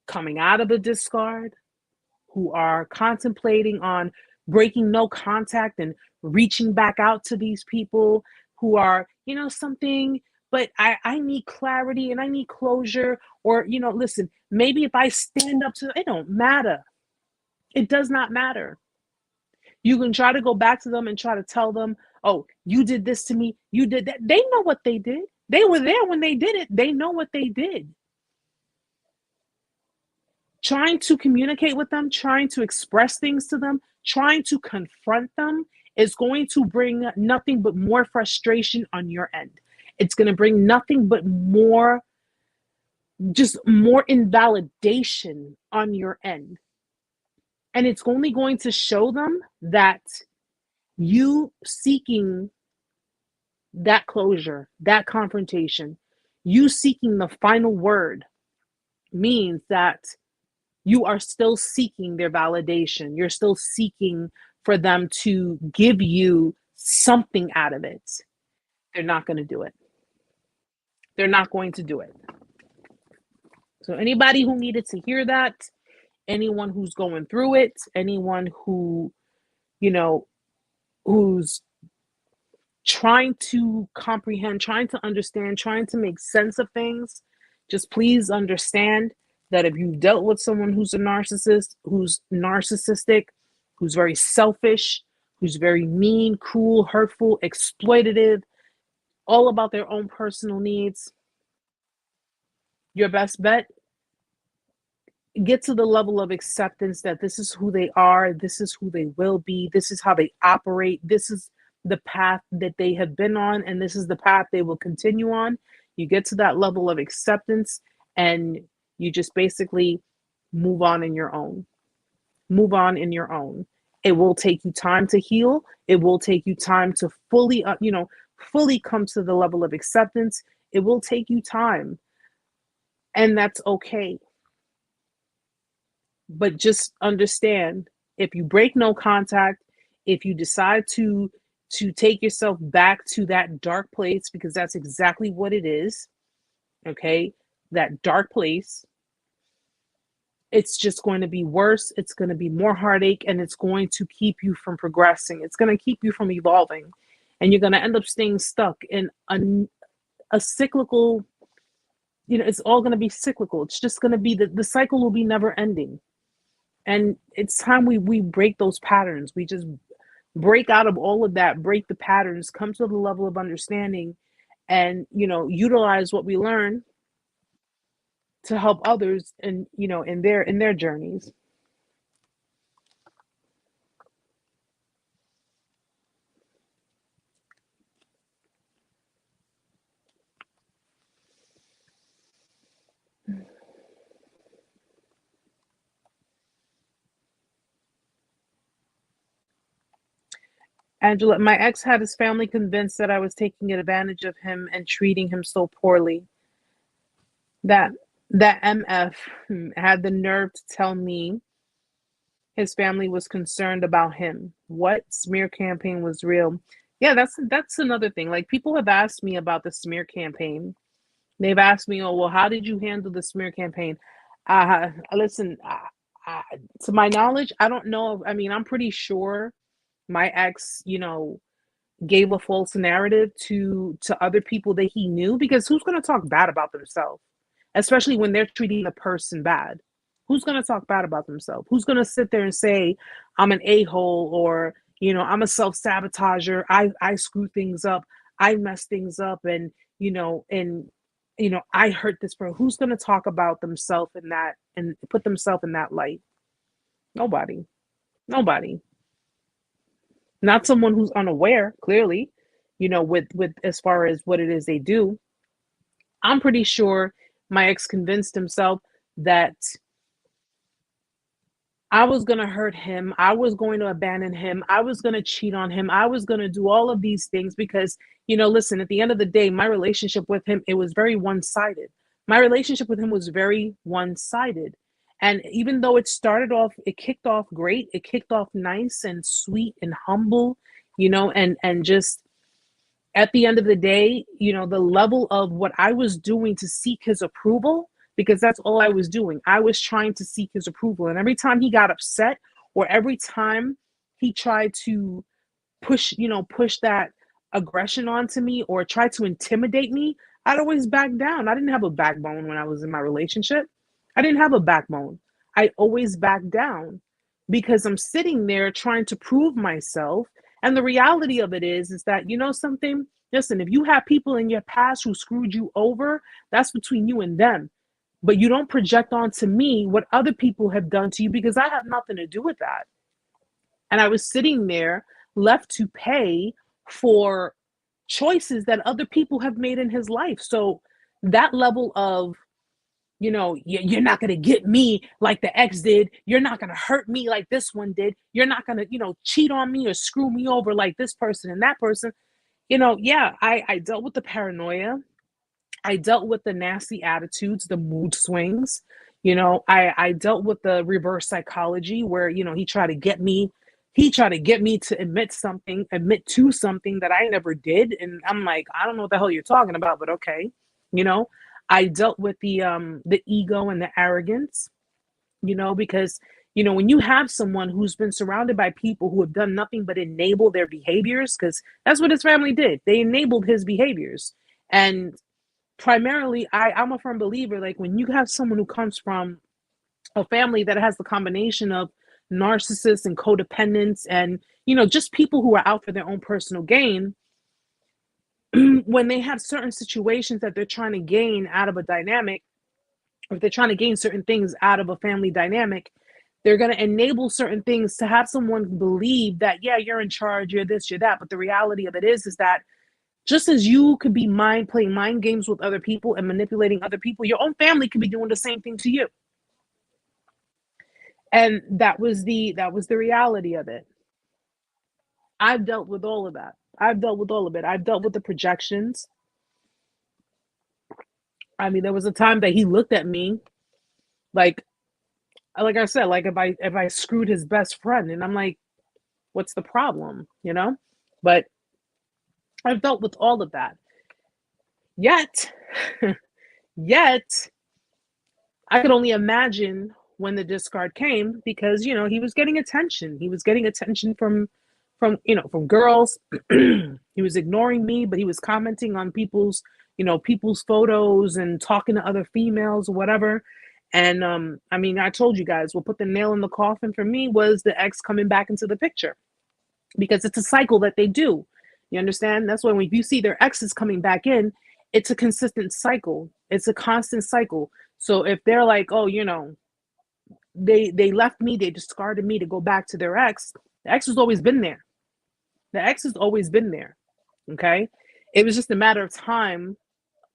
coming out of a discard, who are contemplating on breaking no contact and reaching back out to these people, who are, something, but I need clarity and I need closure. Or, listen, maybe if I stand up to, it don't matter. It does not matter. You can try to go back to them and try to tell them, oh, you did this to me, you did that. They know what they did. They were there when they did it. They know what they did. Trying to communicate with them, trying to express things to them, trying to confront them is going to bring nothing but more frustration on your end. It's going to bring nothing but more invalidation on your end. And it's only going to show them that you seeking that closure, that confrontation, you seeking the final word means that you are still seeking their validation. You're still seeking for them to give you something out of it. They're not going to do it. They're not going to do it. So anybody who needed to hear that, anyone who's going through it, anyone who, who's trying to comprehend, trying to understand, trying to make sense of things, just please understand that if you've dealt with someone who's a narcissist, who's narcissistic, who's very selfish, who's very mean, cruel, hurtful, exploitative, all about their own personal needs, your best bet, get to the level of acceptance that this is who they are, this is who they will be, this is how they operate, this is the path that they have been on, and this is the path they will continue on. You get to that level of acceptance, and you just basically move on in your own. Move on in your own. It will take you time to heal. It will take you time to fully come to the level of acceptance. It will take you time, and that's okay. But just understand, if you break no contact, if you decide to take yourself back to that dark place, because that's exactly what it is, okay? That dark place, it's just going to be worse. It's going to be more heartache, and it's going to keep you from progressing. It's going to keep you from evolving, and you're going to end up staying stuck in a cyclical, it's all going to be cyclical. It's just going to be the cycle will be never ending. And it's time we break those patterns. We just break out of all of that, break the patterns, come to the level of understanding, and utilize what we learn to help others in their journeys. Angela, my ex had his family convinced that I was taking advantage of him and treating him so poorly. That that MF had the nerve to tell me his family was concerned about him. What smear campaign was real? Yeah, that's another thing. Like, people have asked me about the smear campaign. They've asked me, "Oh, well, how did you handle the smear campaign?" Listen, to my knowledge, I don't know. I mean, I'm pretty sure my ex, gave a false narrative to other people that he knew, because who's going to talk bad about themselves, especially when they're treating the person bad? Who's going to talk bad about themselves? Who's going to sit there and say, I'm an a-hole, or I'm a self-sabotager, I screw things up, I mess things up, and I hurt this person? Who's going to talk about themselves in that and put themselves in that light? Nobody. Nobody. Not someone who's unaware, clearly, with as far as what it is they do. I'm pretty sure my ex convinced himself that I was going to hurt him, I was going to abandon him, I was going to cheat on him, I was going to do all of these things because, listen, at the end of the day, my relationship with him, it was very one-sided. My relationship with him was very one-sided. And even though it kicked off great, it kicked off nice and sweet and humble, and just at the end of the day, the level of what I was doing to seek his approval, because that's all I was doing. I was trying to seek his approval. And every time he got upset, or every time he tried to push that aggression onto me or try to intimidate me, I'd always back down. I didn't have a backbone when I was in my relationship. I didn't have a backbone. I always backed down because I'm sitting there trying to prove myself. And the reality of it is that, something, listen, if you have people in your past who screwed you over, that's between you and them. But you don't project onto me what other people have done to you, because I have nothing to do with that. And I was sitting there left to pay for choices that other people have made in his life. So that level of, you're not going to get me like the ex did. You're not going to hurt me like this one did. You're not going to, cheat on me or screw me over like this person and that person. Yeah, I dealt with the paranoia. I dealt with the nasty attitudes, the mood swings. I dealt with the reverse psychology where, he tried to get me to admit to something that I never did. And I'm like, I don't know what the hell you're talking about, but okay. You know, I dealt with the ego and the arrogance, because, when you have someone who's been surrounded by people who have done nothing but enable their behaviors, because that's what his family did. They enabled his behaviors. And primarily, I'm a firm believer, like, when you have someone who comes from a family that has the combination of narcissists and codependents and, just people who are out for their own personal gain, when they have certain situations that they're trying to gain out of a dynamic, or if they're trying to gain certain things out of a family dynamic, they're going to enable certain things to have someone believe that, yeah, you're in charge, you're this, you're that. But the reality of it is that just as you could be playing mind games with other people and manipulating other people, your own family could be doing the same thing to you. And that was the reality of it. I've dealt with all of that. I've dealt with all of it. I've dealt with the projections. I mean, there was a time that he looked at me like I said, like if I screwed his best friend, and I'm like, what's the problem? But I've dealt with all of that. Yet, yet, I could only imagine when the discard came, because he was getting attention. He was getting attention from girls. He was ignoring me, but he was commenting on people's photos and talking to other females or whatever. And I mean, I told you guys, what put the nail in the coffin for me was the ex coming back into the picture, because it's a cycle that they do. You understand? That's when you see their exes coming back in, it's a consistent cycle. It's a constant cycle. So if they're like, oh, they left me, they discarded me to go back to their ex, the ex has always been there. The ex has always been there. Okay. It was just a matter of time,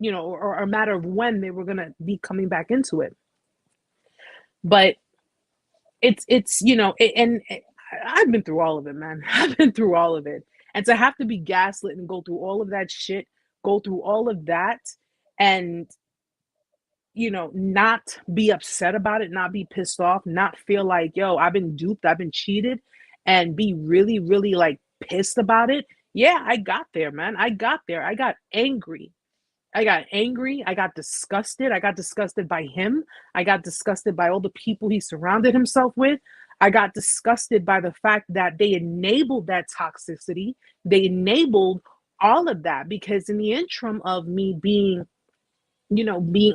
or a matter of when they were going to be coming back into it. But it's I've been through all of it, man. I've been through all of it. And to have to be gaslit and go through all of that shit, go through all of that, and not be upset about it, not be pissed off, not feel like, yo, I've been duped, I've been cheated, and be really, really like pissed about it. Yeah, I got there, man. I got there. I got angry. I got angry. I got disgusted. I got disgusted by him. I got disgusted by all the people he surrounded himself with. I got disgusted by the fact that they enabled that toxicity. They enabled all of that because in the interim of me being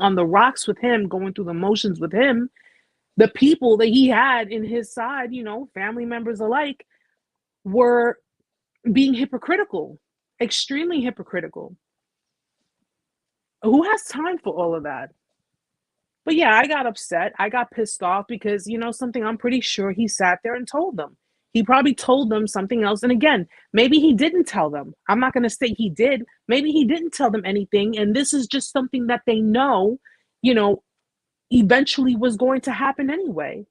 on the rocks with him, going through the motions with him, the people that he had in his side, family members alike, were being hypocritical, extremely hypocritical. Who has time for all of that? But yeah, I got upset. I got pissed off because, something I'm pretty sure he sat there and told them. He probably told them something else. And again, maybe he didn't tell them. I'm not going to say he did. Maybe he didn't tell them anything. And this is just something that they know, eventually was going to happen anyway.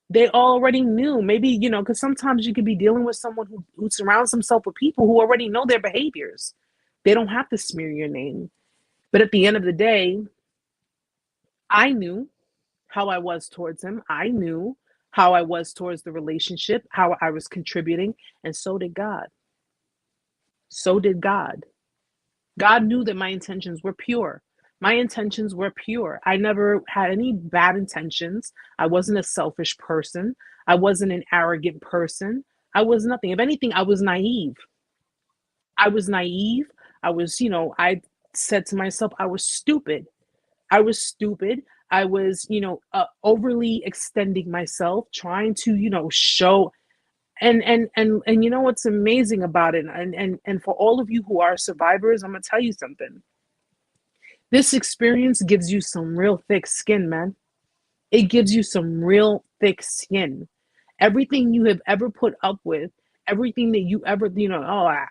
They already knew. Maybe, because sometimes you could be dealing with someone who surrounds himself with people who already know their behaviors. They don't have to smear your name. But at the end of the day, I knew how I was towards him. I knew how I was towards the relationship, how I was contributing, and so did God. So did God. God knew that my intentions were pure. My intentions were pure. I never had any bad intentions. I wasn't a selfish person. I wasn't an arrogant person. I was nothing. If anything, I was naive. I was naive. I was, I said to myself, I was stupid. I was stupid. I was, overly extending myself, trying to, show. And what's amazing about it, and for all of you who are survivors, I'm gonna tell you something. This experience gives you some real thick skin, man. It gives you some real thick skin. Everything you have ever put up with, everything that you ever,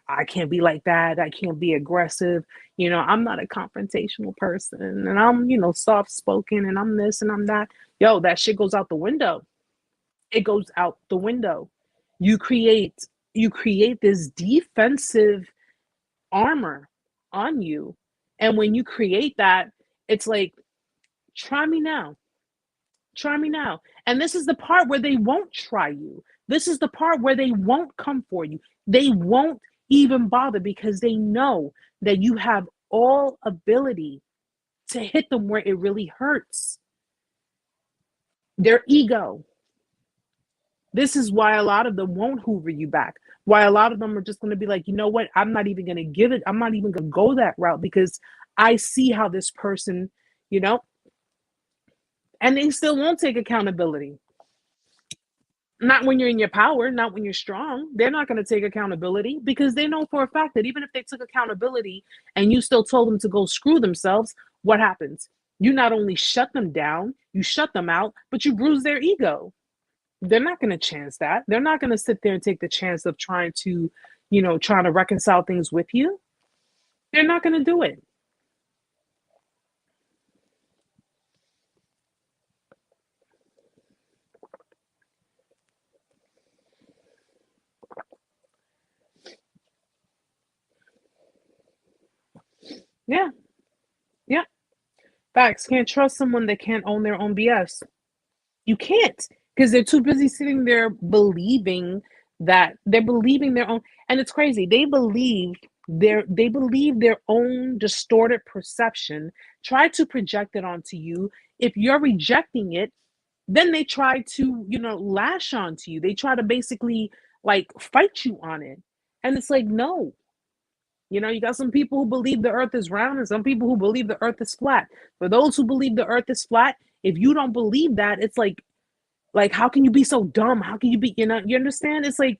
I can't be like that. I can't be aggressive. I'm not a confrontational person, and I'm, soft spoken, and I'm this and I'm that. Yo, that shit goes out the window. It goes out the window. You create this defensive armor on you. And when you create that, it's like, try me now. Try me now. And this is the part where they won't try you. This is the part where they won't come for you. They won't even bother because they know that you have all ability to hit them where it really hurts. Their ego. This is why a lot of them won't hoover you back. Why a lot of them are just going to be like, you know what? I'm not even going to give it. I'm not even going to go that route because I see how this person, and they still won't take accountability. Not when you're in your power, not when you're strong. They're not going to take accountability because they know for a fact that even if they took accountability and you still told them to go screw themselves, what happens? You not only shut them down, you shut them out, but you bruise their ego. They're not going to chance that. They're not going to sit there and take the chance of trying to reconcile things with you. They're not going to do it. Yeah. Yeah. Facts. Can't trust someone that can't own their own BS. You can't, because they're too busy sitting there believing their own. And it's crazy. They believe their own distorted perception, try to project it onto you. If you're rejecting it, then they try to, lash onto you. They try to basically like fight you on it. And it's like, no. You got some people who believe the earth is round and some people who believe the earth is flat. For those who believe the earth is flat, if you don't believe that, it's like how can you be so dumb? How can you be, you understand? It's like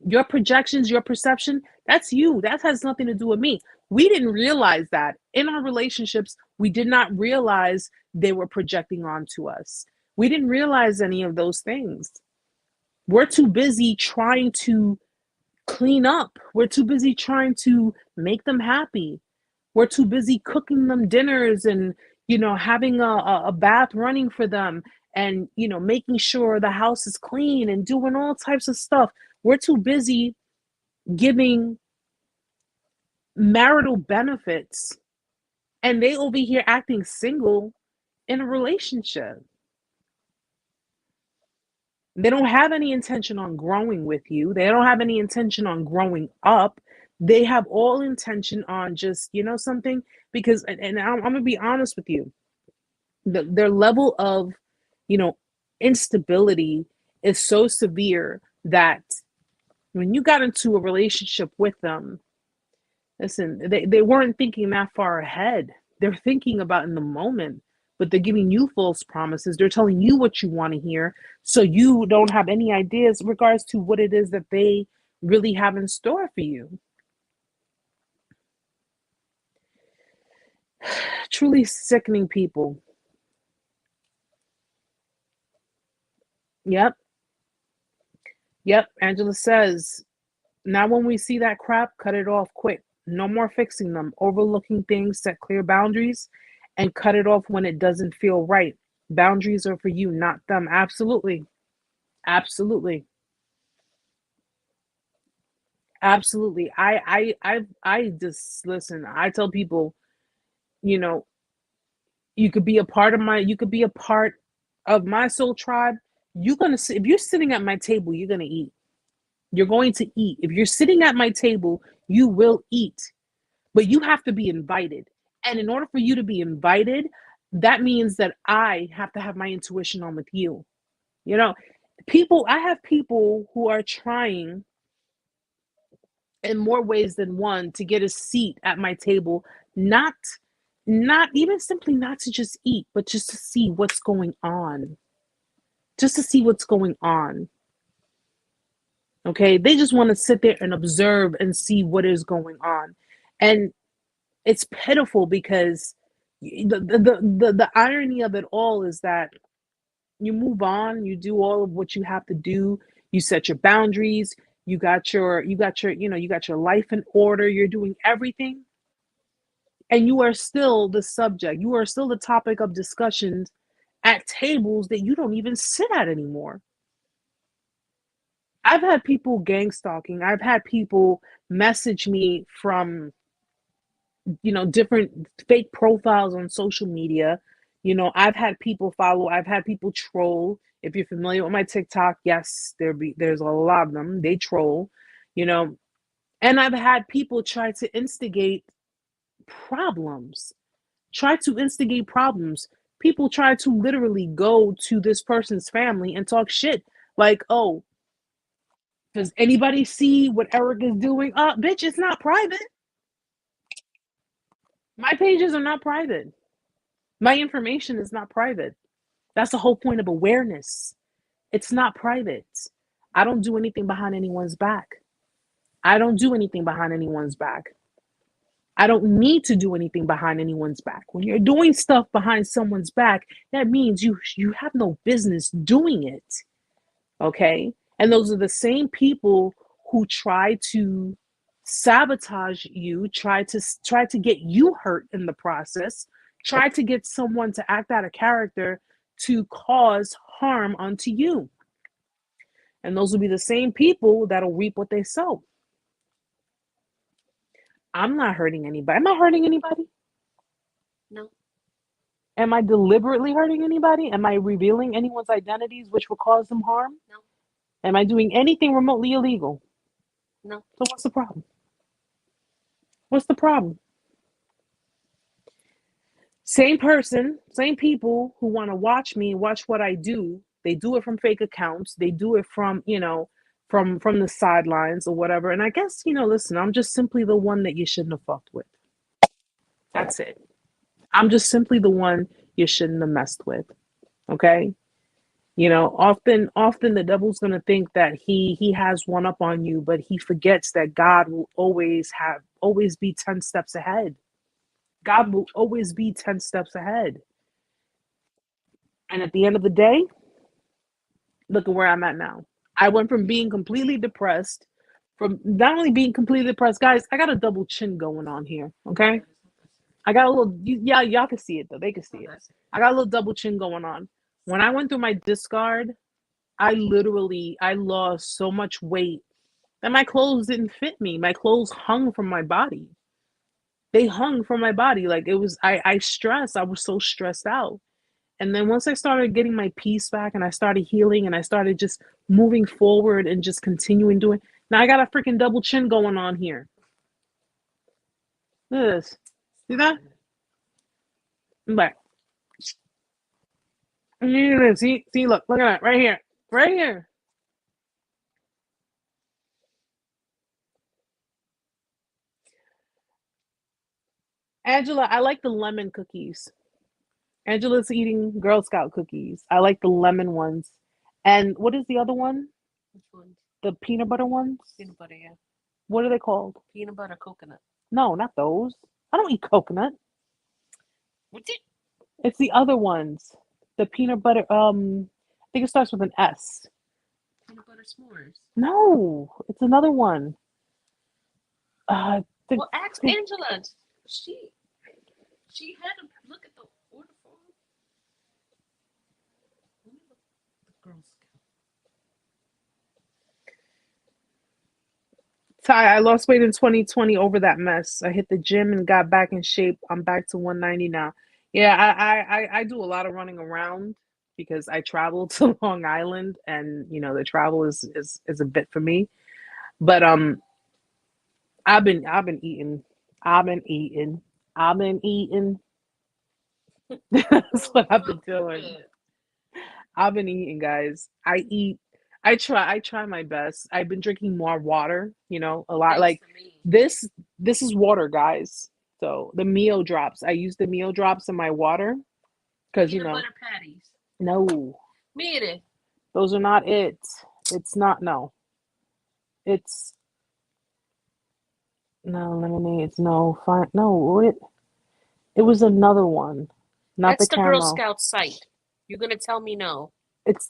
your projections, your perception, that's you. That has nothing to do with me. We didn't realize that in our relationships. We did not realize they were projecting onto us. We didn't realize any of those things. We're too busy trying to clean up. We're too busy trying to make them happy. We're too busy cooking them dinners and, having a bath running for them and, you know, making sure the house is clean and doing all types of stuff. We're too busy giving marital benefits, and they over here acting single in a relationship. They don't have any intention on growing with you. They don't have any intention on growing up. They have all intention on just, you know, something, because, and I'm going to be honest with you, their level of, you know, instability is so severe that when you got into a relationship with them, listen, they weren't thinking that far ahead. They're thinking about in the moment, but they're giving you false promises. They're telling you what you want to hear, so you don't have any ideas in regards to what it is that they really have in store for you. Truly sickening people. Yep. Angela says, now when we see that crap, cut it off quick. No more fixing them, overlooking things, set clear boundaries, and cut it off when it doesn't feel right. Boundaries are for you, not them. Absolutely. Absolutely. Absolutely. I just, listen, I tell people, you know, you could be a part of my soul tribe. You're gonna sit, if you're sitting at my table, you're gonna eat. You're going to eat. If you're sitting at my table, you will eat. But you have to be invited. And in order for you to be invited, that means that I have to have my intuition on with you. You know, I have people who are trying in more ways than one to get a seat at my table, not even simply not to just eat, but just to see what's going on. Just to see what's going on. Okay, they just want to sit there and observe and see what is going on. And it's pitiful because the irony of it all is that you move on, you do all of what you have to do, you set your boundaries, you got your you know, you got your life in order, you're doing everything, and you are still the subject, you are still the topic of discussions at tables that you don't even sit at anymore. I've had people gang stalking. I've had people message me from, you know, different fake profiles on social media. You know, I've had people follow, I've had people troll. If you're familiar with my TikTok, yes, there's a lot of them. They troll, you know, and I've had people try to instigate problems. People try to literally go to this person's family and talk shit. Like, oh, does anybody see what Eric is doing? Bitch, it's not private. My pages are not private. My information is not private. That's the whole point of awareness. It's not private. I don't do anything behind anyone's back. I don't do anything behind anyone's back. I don't need to do anything behind anyone's back. When you're doing stuff behind someone's back, that means you have no business doing it. Okay? And those are the same people who try to sabotage you, try to get you hurt in the process, try to get someone to act out of character to cause harm unto you. And those will be the same people that'll reap what they sow. I'm not hurting anybody. Am I hurting anybody? No. Am I deliberately hurting anybody? Am I revealing anyone's identities which will cause them harm? No. Am I doing anything remotely illegal? No. So what's the problem? What's the problem? Same person, same people who want to watch me, watch what I do. They do it from fake accounts. They do it from, you know, from the sidelines or whatever. And I guess, you know, listen, I'm just simply the one that you shouldn't have fucked with. That's it. I'm just simply the one you shouldn't have messed with. Okay? You know, often the devil's going to think that he has one up on you, but he forgets that God will always be 10 steps ahead. God will always be 10 steps ahead. And at the end of the day, look at where I'm at now. I went from being completely depressed, from not only being completely depressed, guys, I got a double chin going on here, okay? I got a little, yeah, y'all can see it though. They can see it. I got a little double chin going on. When I went through my discard, I lost so much weight that my clothes didn't fit me. My clothes hung from my body. They hung from my body. Like it was, I stressed. I was so stressed out. And then once I started getting my peace back and I started healing and I started just moving forward and just continuing doing, now I got a freaking double chin going on here. Look at this. See that? Like, see, look at that right here. Right here. Angela, I like the lemon cookies. Angela's eating Girl Scout cookies. I like the lemon ones. And what is the other one? Which one? The peanut butter ones? Peanut butter, yeah. What are they called? Peanut butter coconut. No, not those. I don't eat coconut. What's it? It's the other ones. The peanut butter, I think it starts with an S. Peanut butter s'mores. No, it's another one. Well, ask Angela. She had to look at the order form. Let me look at the Girl Scout. Ty, I lost weight in 2020 over that mess. I hit the gym and got back in shape. I'm back to 190 now. Yeah, I do a lot of running around because I travel to Long Island, and you know the travel is a bit for me. But I've been eating. That's what I've been doing. I've been eating, guys. I eat. I try my best. I've been drinking more water, you know, a lot. Thanks Like to me. this is water, guys. So the Mio drops. I use the Mio drops in my water because you Peanut know, butter patties. no, Mire. those are not it. It's not, no. It's no lemonades, no fine, no. It was another one, not That's the the Girl caramel. Scout site. You're gonna tell me no. It's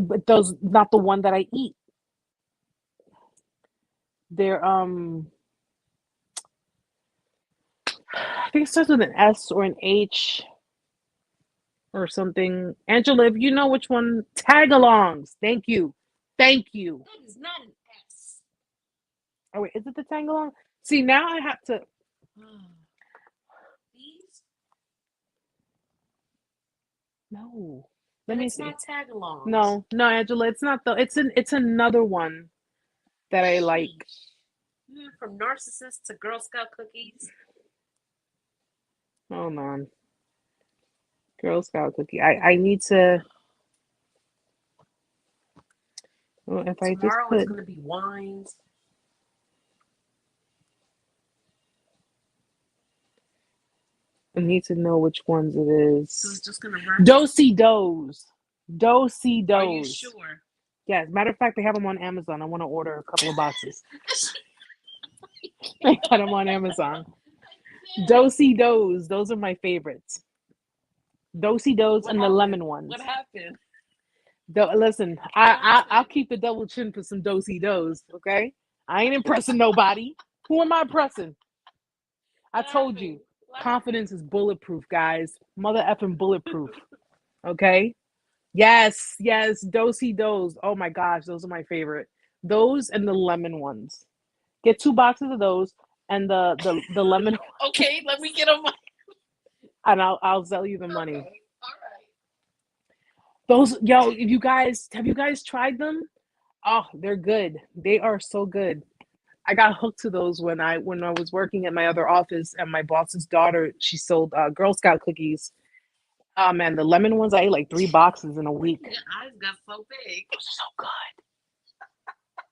but those not the one that I eat. They're I think it starts with an S or an H or something. Angela, if you know which one, tag-alongs. Thank you. Thank you. That is not an S. Oh wait, is it the tag-along? See, now I have to. These? No. Let And me it's see. not tag-alongs. No, Angela, it's not the. It's another one that I like. You went from Narcissist to Girl Scout cookies. Hold on. Girl Scout cookie. I need to. Well, if I just Tomorrow put. it's gonna be wines. I need to know which ones it is. So it's just gonna run. Do-si-dos. Do-si-dos. Are you sure? Yeah, as a matter of fact, they have them on Amazon. I want to order a couple of boxes. They got them on Amazon. Do-si-dos. Those are my favorites. Do-si-dos and the lemon ones. What happened? Listen, I'll keep the double chin for some do-si-dos, okay? I ain't impressing nobody. Who am I impressing? I told you. Confidence is bulletproof, guys. Mother effing bulletproof. Okay? Yes, do-si-dos. Oh my gosh, those are my favorite. Those and the lemon ones. Get 2 boxes of those and the lemon. Okay, let me get on my. And I'll sell you the money. Okay. All right. Those, yo, have you guys tried them? Oh, they're good. They are so good. I got hooked to those when I was working at my other office, and my boss's daughter, she sold Girl Scout cookies. Man, the lemon ones, I ate like 3 boxes in a week. Your eyes got so big. Those are so good.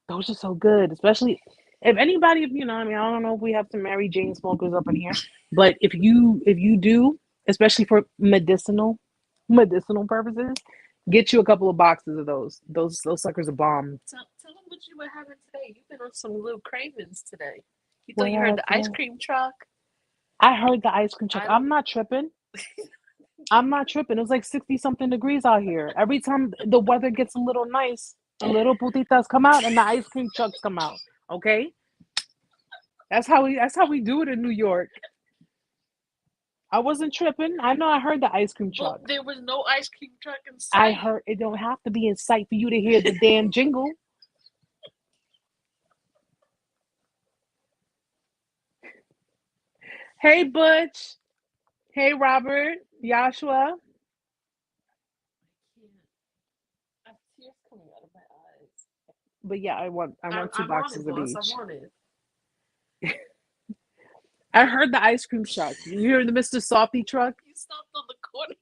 Those are so good, especially if anybody, you know, I mean, I don't know if we have some Mary Jane smokers up in here, but if you do, especially for medicinal purposes, get you a couple of boxes of those. Those suckers are bomb. Tell them what you were having today. You've been on some little cravings today. You What thought you heard the ice happened? cream truck? I heard the ice cream truck. I'm not tripping. I'm not tripping. It was like 60 something degrees out here. Every time the weather gets a little nice, the little putitas come out and the ice cream trucks come out. Okay? That's how we do it in New York. I wasn't tripping. I know I heard the ice cream truck. But there was no ice cream truck in sight. I heard it don't have to be in sight for you to hear the damn jingle. Hey, Butch. Hey, Robert. Joshua. I have tears coming out of my eyes. But yeah, I want two boxes of each. I want it. I heard the ice cream truck. You hear the Mr. Softy truck? You stopped on the corner.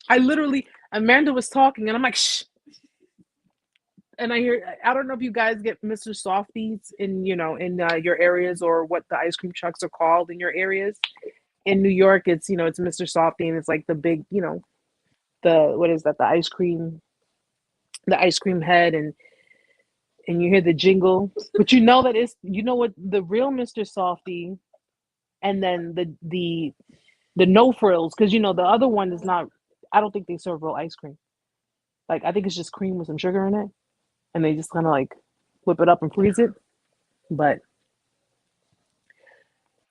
I literally, Amanda was talking, and I'm like, shh. And I don't know if you guys get Mr. Softies in your areas, or what the ice cream trucks are called in your areas. In New York, it's it's Mr. Softy, and it's like the big, what is that? The ice cream head, and you hear the jingle, but that is, what the real Mr. Softy, and then the no frills, because the other one is not. I don't think they serve real ice cream. Like, I think it's just cream with some sugar in it, and they just kind of like whip it up and freeze it. But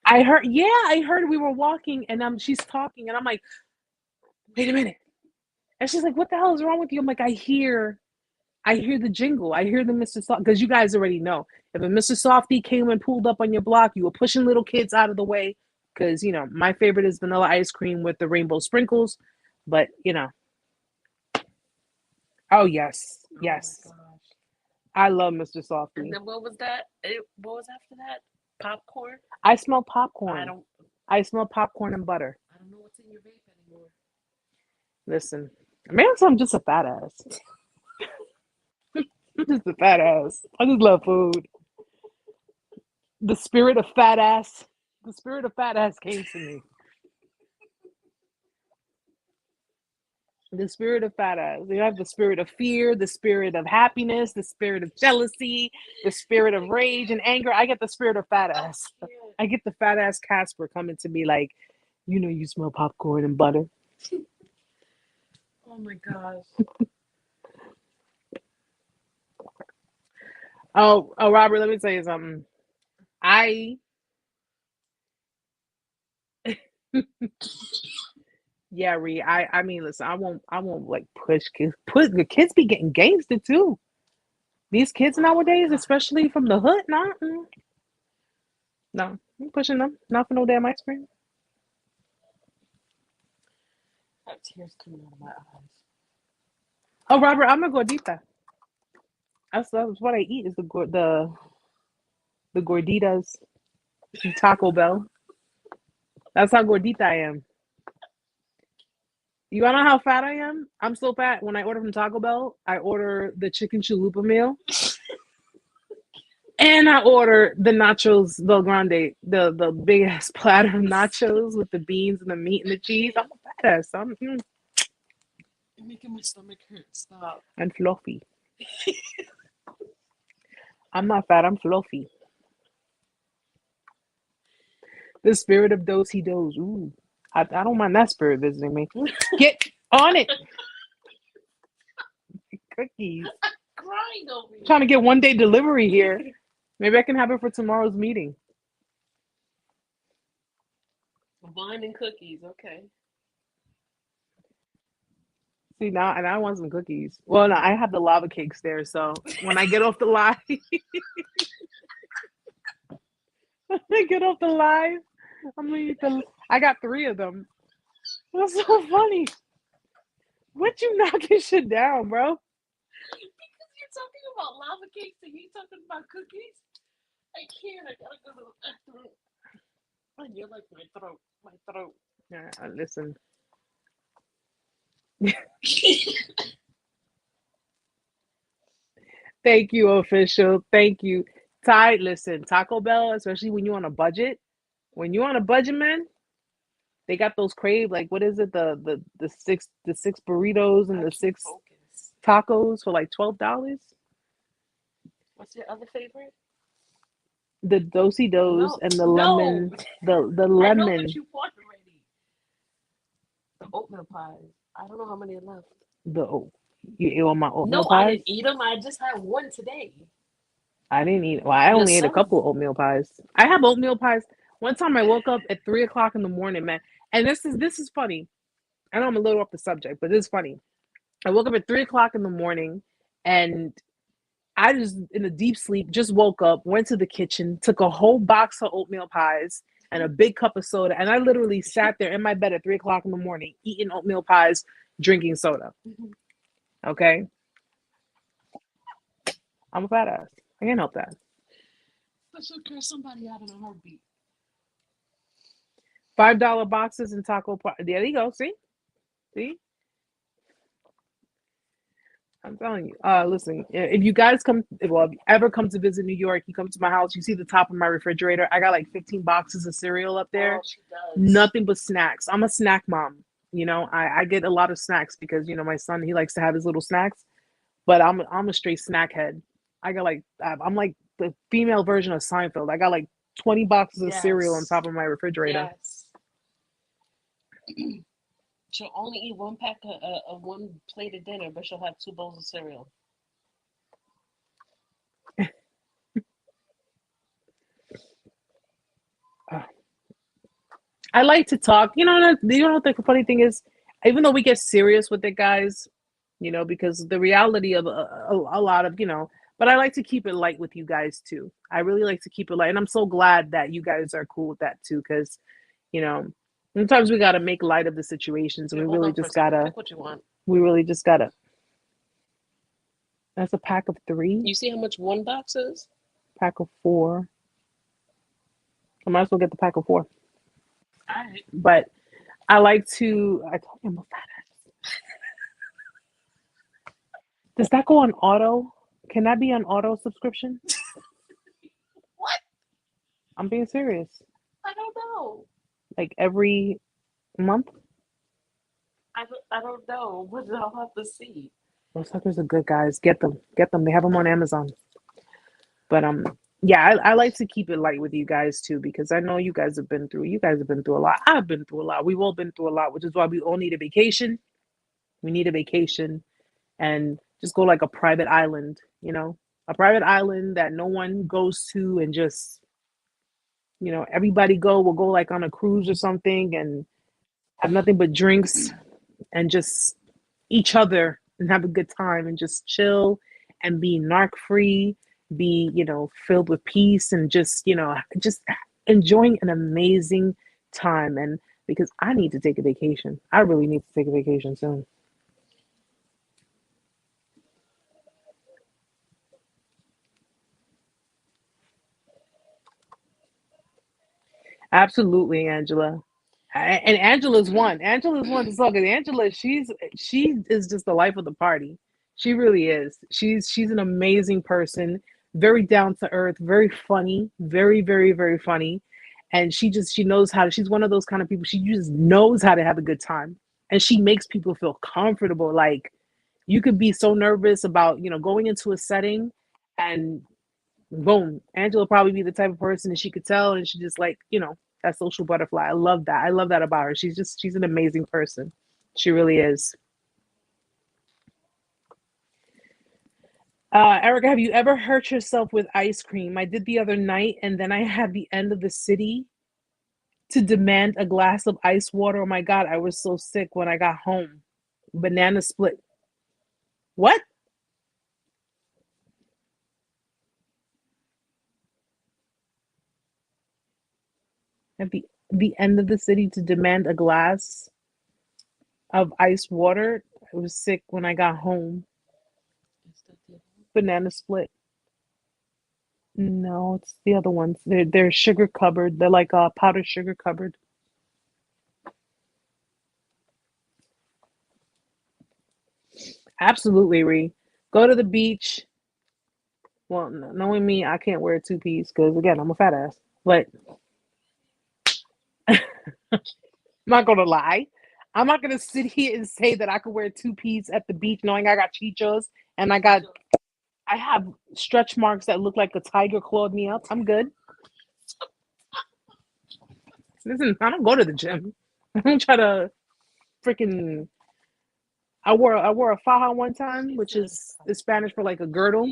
I heard we were walking, and she's talking, and I'm like, wait a minute, and she's like, what the hell is wrong with you? I'm like, I hear the jingle. I hear the Mr. Softy, because you guys already know, if a Mr. Softy came and pulled up on your block, you were pushing little kids out of the way, because my favorite is vanilla ice cream with the rainbow sprinkles. But oh yes, yes, I love Mr. Softy. And then what was that? What was after that? Popcorn. I smell popcorn. I smell popcorn and butter. I don't know what's in your vape anymore. Listen, maybe I'm just a fat ass. I'm just a fat ass. I just love food. The spirit of fat ass came to me. The spirit of fat ass. You have the spirit of fear, the spirit of happiness, the spirit of jealousy, the spirit of rage and anger. I get the spirit of fat ass. I get the fat ass Casper coming to me like, you smell popcorn and butter. Oh my gosh. Oh, Robert, let me tell you something. Yeah, Ree. I mean, listen. I won't like push kids. The kids be getting gangster too. These kids nowadays, especially from the hood, no, I'm pushing them. Not for no damn ice cream. I have tears coming out of my eyes. Oh, Robert, I'm a gordita. That's what I eat. Is the gorditas from Taco Bell. That's how gordita I am. You wanna know how fat I am? I'm so fat. When I order from Taco Bell, I order the chicken chalupa meal, and I order the nachos Del Grande, the big ass platter of nachos with the beans and the meat and the cheese. I'm a fat ass. You're making my stomach hurt. Stop. And fluffy. I'm not fat. I'm fluffy. The spirit of do-si-dos. Ooh. I don't mind that spirit visiting me. Get on it. Cookies. I'm crying over here. Trying to get one day delivery here. Maybe I can have it for tomorrow's meeting. Wine and cookies. Okay. See, now, and I want some cookies. Well, no, I have the lava cakes there. So when I get off the live, I'm gonna eat them. I got 3 of them. That's so funny. What you knocking shit down, bro? Because you're talking about lava cakes and you're talking about cookies. I can't. I gotta go to the bathroom. And you're like, my throat. Yeah, listen. Thank you, official. Thank you. Ty, listen, Taco Bell, especially when you're on a budget. When you're on a budget, man, they got those crave, like, what is it? The six burritos and the 6 tacos for like $12. What's your other favorite? The do-si-dos and the lemon. The lemon. I know what you want already. The oatmeal pies. I don't know how many are left. You ate all my oatmeal pies? No, I didn't eat them. I just had one today. I didn't eat. Well, I only ate a couple of oatmeal pies. I have oatmeal pies. One time I woke up at 3:00 in the morning, man, And this is funny. I know I'm a little off the subject, but this is funny. I woke up at 3 o'clock in the morning, and I just in a deep sleep, just woke up, went to the kitchen, took a whole box of oatmeal pies and a big cup of soda. And I literally sat there in my bed at 3 o'clock in the morning, eating oatmeal pies, drinking soda. Okay. I'm a fat ass. I can't help that. But she'll curse somebody out in a heartbeat. $5 boxes and taco. There you go. See? I'm telling you. Listen, if you guys if you ever come to visit New York, you come to my house, you see the top of my refrigerator. I got like 15 boxes of cereal up there. Oh, she does. Nothing but snacks. I'm a snack mom. You know, I get a lot of snacks because, you know, my son, he likes to have his little snacks, but I'm a straight snack head. I got like, I'm like the female version of Seinfeld. I got like 20 boxes of cereal on top of my refrigerator. Yes. She'll only eat one pack of one plate of dinner, but she'll have 2 bowls of cereal. I like to talk. You know the funny thing is, even though we get serious with it, guys, you know, because the reality of a lot of, you know, but I like to keep it light with you guys too. I really like to keep it light. And I'm so glad that you guys are cool with that too, because, you know, sometimes we got to make light of the situations. And we really just got to, pick what you want. we really just got to. That's a pack of 3. You see how much one box is? Pack of 4. I might as well get the pack of 4. All right. But I like to, I told you I'm a fat ass. Does that go on auto? Can that be on auto subscription? What? I'm being serious. I don't know. Like every month? I don't know, but I'll have to see. Those suckers are good, guys. Get them. They have them on Amazon. But yeah, I like to keep it light with you guys too, because I know you guys have been through a lot. I've been through a lot. We've all been through a lot, which is why we all need a vacation. We need a vacation and just go like a private island, you know, a private island that no one goes to, and just, you know, everybody we'll go like on a cruise or something and have nothing but drinks and just each other and have a good time and just chill and be narc free, be, you know, filled with peace and just, you know, just enjoying an amazing time. And because I need to take a vacation. I really need to take a vacation soon. Absolutely, Angela. And Angela's one. Angela's one to talk. And Angela, she is just the life of the party. She really is. She's an amazing person, very down to earth, very funny, very, very, very funny. And she knows how to, she's one of those kind of people. She just knows how to have a good time. And she makes people feel comfortable. Like you could be so nervous about, you know, going into a setting and boom, Angela probably be the type of person that she could tell, and she just like, you know, that social butterfly. I love that. I love that about her. She's an amazing person. She really is. Erica, have you ever hurt yourself with ice cream? I did the other night, and then I had the end of the city to demand a glass of ice water. Oh my God, I was so sick when I got home. Banana split. What? At the end of the city to demand a glass of ice water. I was sick when I got home. Banana split. No, it's the other ones. They're sugar covered. They're like powdered sugar covered. Absolutely, Ree. Go to the beach. Well, knowing me, I can't wear a 2-piece because again, I'm a fat ass. But I'm not gonna lie. I'm not gonna sit here and say that I could wear a 2-piece at the beach, knowing I got chichos and I have stretch marks that look like a tiger clawed me up. I'm good. Listen, I don't go to the gym. I don't try to freaking. I wore a faja one time, which is Spanish for like a girdle,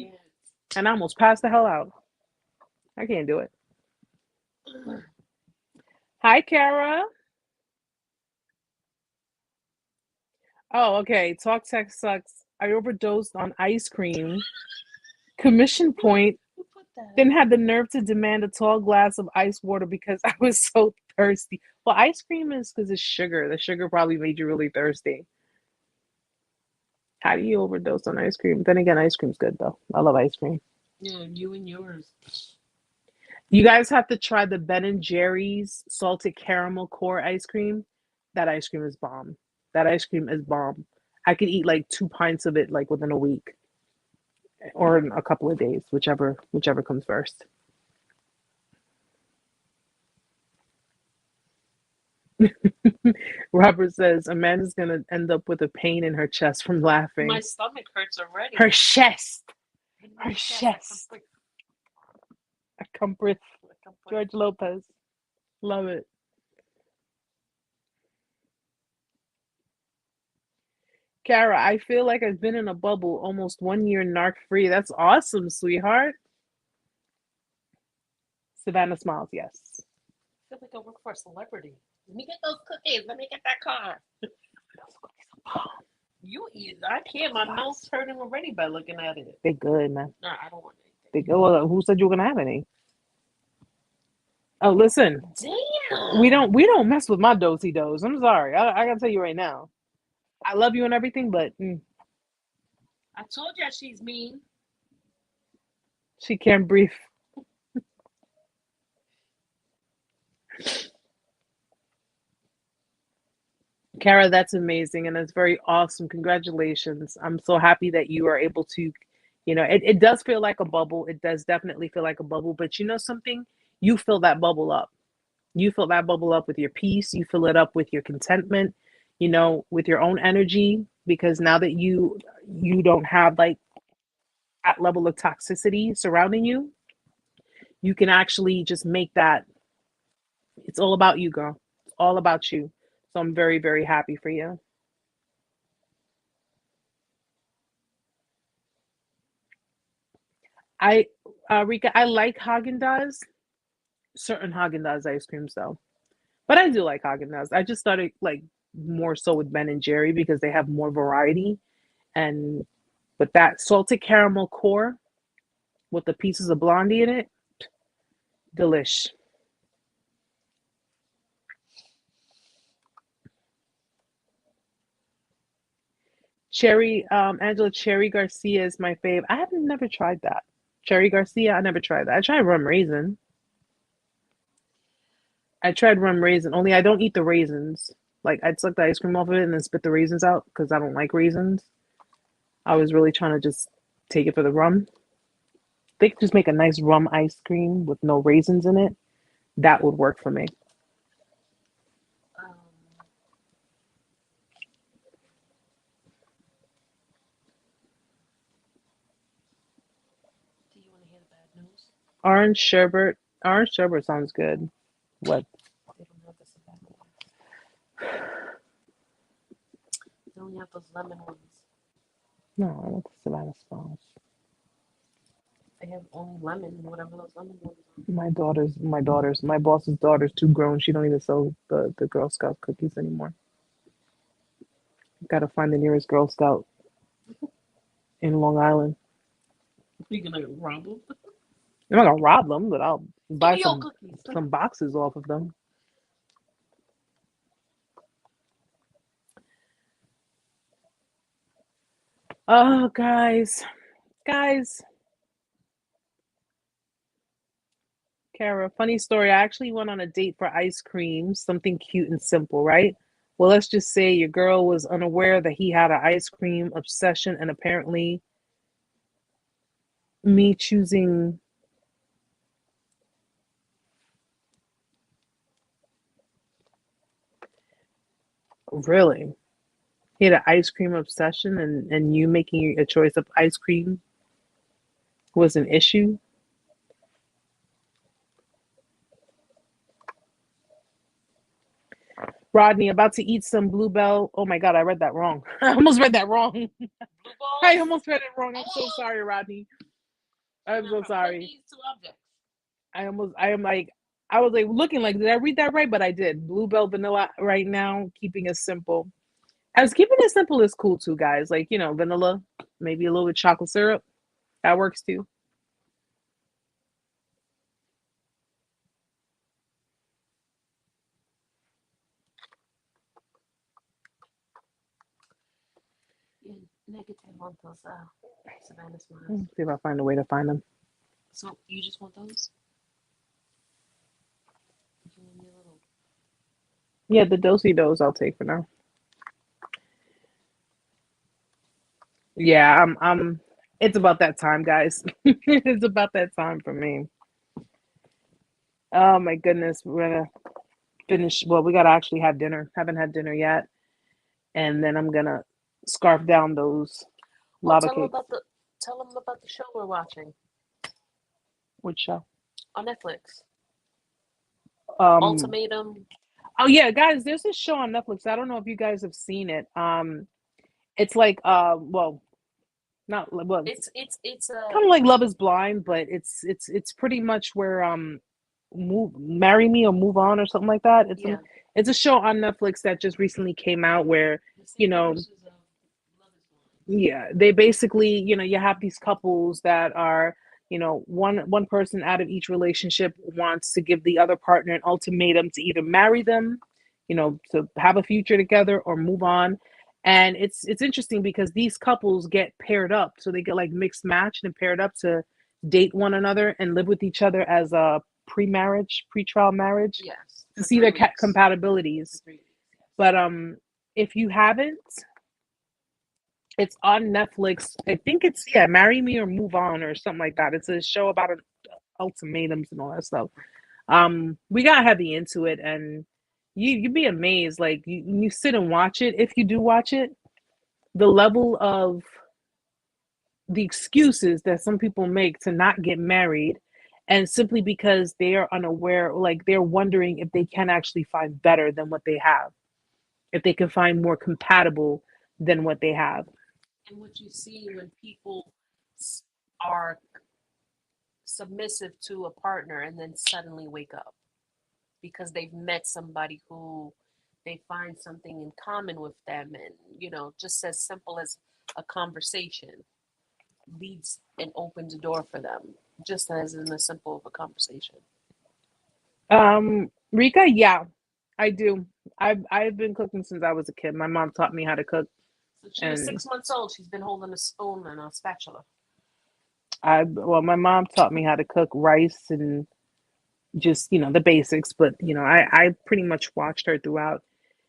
and I almost passed the hell out. I can't do it. Hi, Kara. Oh, okay. Talk text sucks. I overdosed on ice cream. Commission point. Who put that? Then had the nerve to demand a tall glass of ice water because I was so thirsty. Well, ice cream is because it's sugar. The sugar probably made you really thirsty. How do you overdose on ice cream? Then again, ice cream's good though. I love ice cream. Yeah, you and yours. You guys have to try the Ben and Jerry's salted caramel core ice cream. That ice cream is bomb. That ice cream is bomb. I could eat like 2 pints of it like within a week or in a couple of days, whichever comes first. Robert says Amanda's gonna end up with a pain in her chest from laughing. My stomach hurts already. Her chest. My Her chest. A compress. George Lopez. Love it. Kara, I feel like I've been in a bubble almost 1 year narc free. That's awesome, sweetheart. Savannah smiles, yes. I feel like I work for a celebrity. Let me get those cookies. Let me get that car. You eat. I can't. My mouth's hurting already by looking at it. They good, man. No, I don't want anything. They good. Well, who said you were gonna have any? Oh, listen. Damn. We don't mess with my dosey dos. I'm sorry. I gotta tell you right now. I love you and everything, but I told you she's mean. she can't breathe. Kara, that's amazing and that's very awesome. Congratulations. I'm so happy that you are able to, it does feel like a bubble. It does definitely feel like a bubble, but you know something? You fill that bubble up. You fill that bubble up with your peace. You fill it up with your contentment, with your own energy, because now that you don't have like that level of toxicity surrounding you, you can actually just make that. It's all about you, girl. It's all about you. So I'm very, very happy for you. I, Rika, I like Haagen-Dazs, certain Haagen-Dazs ice creams though. But I do like Haagen-Dazs. I just started like more so with Ben and Jerry because they have more variety. And but that salted caramel core with the pieces of blondie in it, delish. Angela Cherry Garcia is my fave. I have never tried that. Cherry Garcia, I never tried that. I tried rum raisin. I tried rum raisin, only I don't eat the raisins. Like I'd suck the ice cream off of it and then spit the raisins out because I don't like raisins. I was really trying to just take it for the rum. They could just make a nice rum ice cream with no raisins in it. That would work for me. Do you want to hear the bad news? Orange sherbet. Orange sherbet sounds good. What? They don't have the Savannah ones. They only have those lemon ones. No, I want the Savannah Smalls. They have only lemon and whatever those lemon ones are. My boss's daughter's too grown. She don't even sell the Girl Scout cookies anymore. Gotta find the nearest Girl Scout in Long Island. You're gonna rob them? I'm not gonna rob them, but I'll buy Give me your cookies. some boxes off of them. Oh, guys. Kara, funny story. I actually went on a date for ice cream, something cute and simple, right? Well, let's just say your girl was unaware that he had an ice cream obsession, and apparently me choosing really, he had an ice cream obsession, and you making a choice of ice cream was an issue. Rodney, about to eat some Bluebell. Oh my God, I read that wrong. I almost read that wrong. Blue balls? I almost read it wrong. I'm so sorry, Rodney. I'm so sorry. I was like looking like, did I read that right? But I did. Bluebell vanilla right now, keeping it simple. As keeping it simple is cool too, guys. Like, vanilla, maybe a little bit chocolate syrup. That works too. Yeah, negative on those Savannah smiles. See if I find a way to find them. So you just want those? You want your little... Yeah, the dosey dos I'll take for now. Yeah, I'm it's about that time, guys. It's about that time for me. Oh my goodness, we're gonna finish. Well, we gotta actually have dinner. Haven't had dinner yet, and then I'm gonna scarf down those Well, lava cakes. tell them about the show we're watching Which show? on Netflix. Um. Ultimatum. Oh yeah, guys, there's this show on Netflix. I don't know if you guys have seen it. It's like well, not well. It's Kind of like Love Is Blind, but it's pretty much where move marry me or move on or something like that. yeah. It's a show on Netflix that just recently came out where The you same know verses of Love Is Blind. yeah, they basically, you have these couples that are, one person out of each relationship wants to give the other partner an ultimatum to either marry them, to have a future together or move on. And it's interesting because these couples get paired up. So they get like mixed matched and paired up to date one another and live with each other as a pre-trial marriage Yes. to For see their 3 weeks. compatibilities. For 3 weeks. Yes. But if you haven't, it's on Netflix. I think it's Marry Me or Move On or something like that. It's a show about ultimatums and all that stuff. We got heavy into it, and you'd be amazed. Like you sit and watch it. If you do watch it, the level of the excuses that some people make to not get married, and simply because they are unaware, like they're wondering if they can actually find better than what they have, if they can find more compatible than what they have. And what you see when people are submissive to a partner and then suddenly wake up because they've met somebody who they find something in common with them, and just as simple as a conversation leads and opens a door for them, just as in the simple of a conversation. Rika, yeah, I do. I've been cooking since I was a kid. My mom taught me how to cook, So she was and 6 months old. She's been holding a spoon and a spatula. my mom taught me how to cook rice and just the basics. But I pretty much watched her throughout,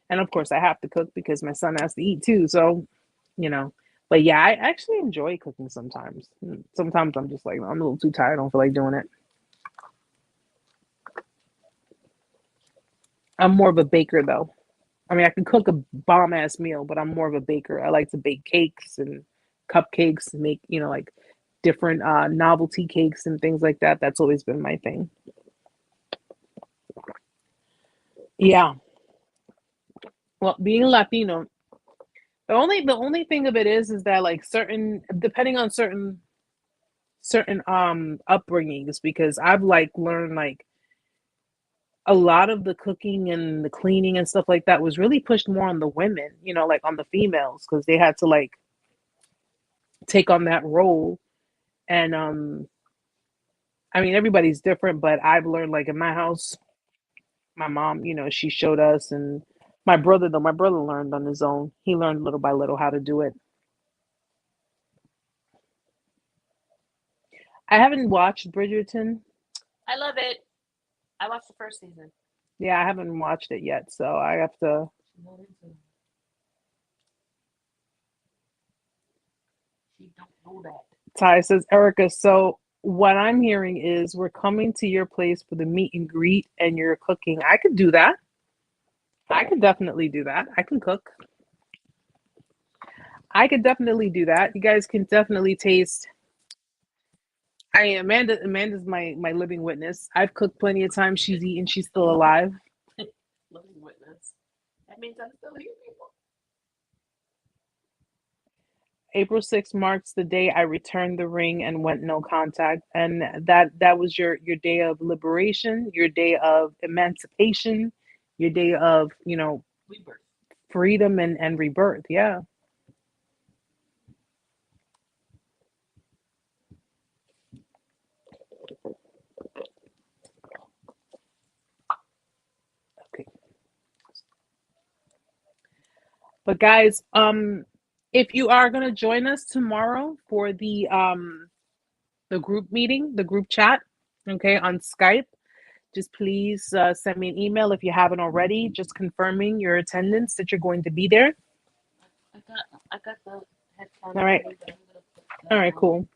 and of course I have to cook because my son has to eat too. So, you know, but yeah, I actually enjoy cooking sometimes. Sometimes I'm just like I'm a little too tired. I don't feel like doing it. I'm more of a baker though. I mean, I can cook a bomb ass meal, but I'm more of a baker. I like to bake cakes and cupcakes and make, like different novelty cakes and things like that. That's always been my thing. Yeah. Well, being Latino, the only thing of it is that like certain depending on certain upbringings, because I've like learned like a lot of the cooking and the cleaning and stuff like that was really pushed more on the women, like on the females, because they had to like take on that role. And I mean, everybody's different, but I've learned like in my house, my mom, she showed us, and my brother learned on his own. He learned little by little how to do it. I haven't watched Bridgerton. I love it. I watched the first season. Yeah, I haven't watched it yet, so I have to. She don't know that. Ty says, Erica, so what I'm hearing is we're coming to your place for the meet and greet and you're cooking. I could do that. I could definitely do that. I can cook. I could definitely do that. You guys can definitely taste. Amanda's my living witness. I've cooked plenty of times. She's eaten. She's still alive. Living witness. That means I'm still here, people. April 6th marks the day I returned the ring and went no contact. And that was your day of liberation, your day of emancipation, your day of, Rebirth. freedom and rebirth. Yeah. Okay. But guys, if you are going to join us tomorrow for the group meeting, the group chat, okay, on Skype, just please send me an email if you haven't already, just confirming your attendance that you're going to be there. I got the headphones. All right. All right, cool.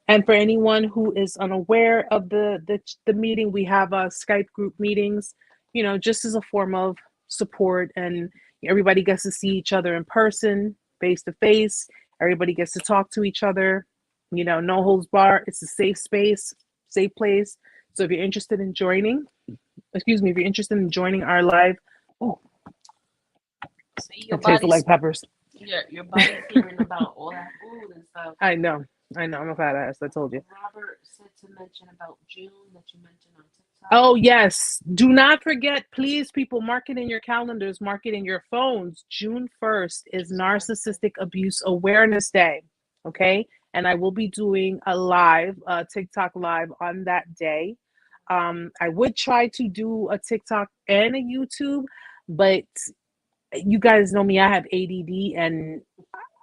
And for anyone who is unaware of the meeting, we have Skype group meetings, you know, just as a form of support, and everybody gets to see each other in person, face to face. Everybody gets to talk to each other, you know, no holds bar. It's a safe space, safe place. So if you're interested in joining, if you're interested in joining our live, oh, See, your it tastes like peppers. Your body's hearing about all that food and stuff. I know. I'm a fat ass. I told you. Robert said to mention about June that you mentioned on TikTok. Oh, yes. Do not forget, please, people, mark it in your calendars, mark it in your phones. June 1st is Narcissistic Abuse Awareness Day. Okay. And I will be doing a live, TikTok live on that day. I would try to do a TikTok and a YouTube, but you guys know me, I have ADD, and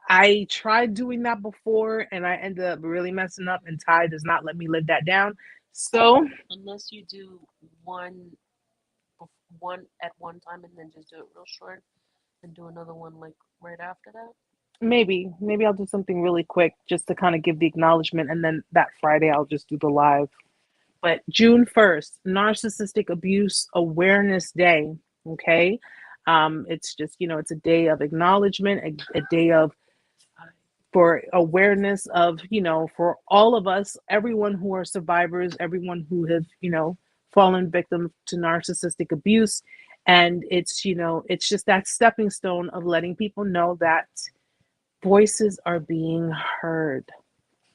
I tried doing that before and I ended up really messing up, and Ty does not let me live that down. So unless you do one at one time and then just do it real short and do another one like right after that. maybe I'll do something really quick just to kind of give the acknowledgement, and then that Friday I'll just do the live. But June 1st, Narcissistic Abuse Awareness Day. Okay. It's just, you know, it's a day of acknowledgement, a day of for awareness of, you know, for all of us, everyone who are survivors, everyone who have, you know, fallen victim to narcissistic abuse. And it's, you know, it's just that stepping stone of letting people know that voices are being heard.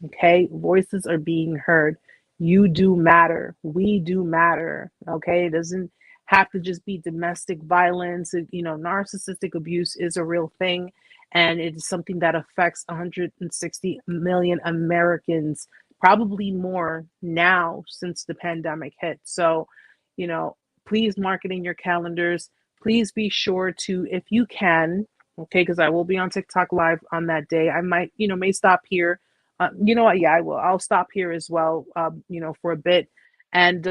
Okay. Voices are being heard. You do matter. We do matter. Okay. It doesn't have to just be domestic violence. You know, narcissistic abuse is a real thing. And it is something that affects 160 million Americans, probably more now since the pandemic hit. So, you know, please mark it in your calendars. Please be sure to, if you can, okay, because I will be on TikTok live on that day. I might, you know, may stop here. You know what? Yeah, I will. I'll stop here as well, you know, for a bit, and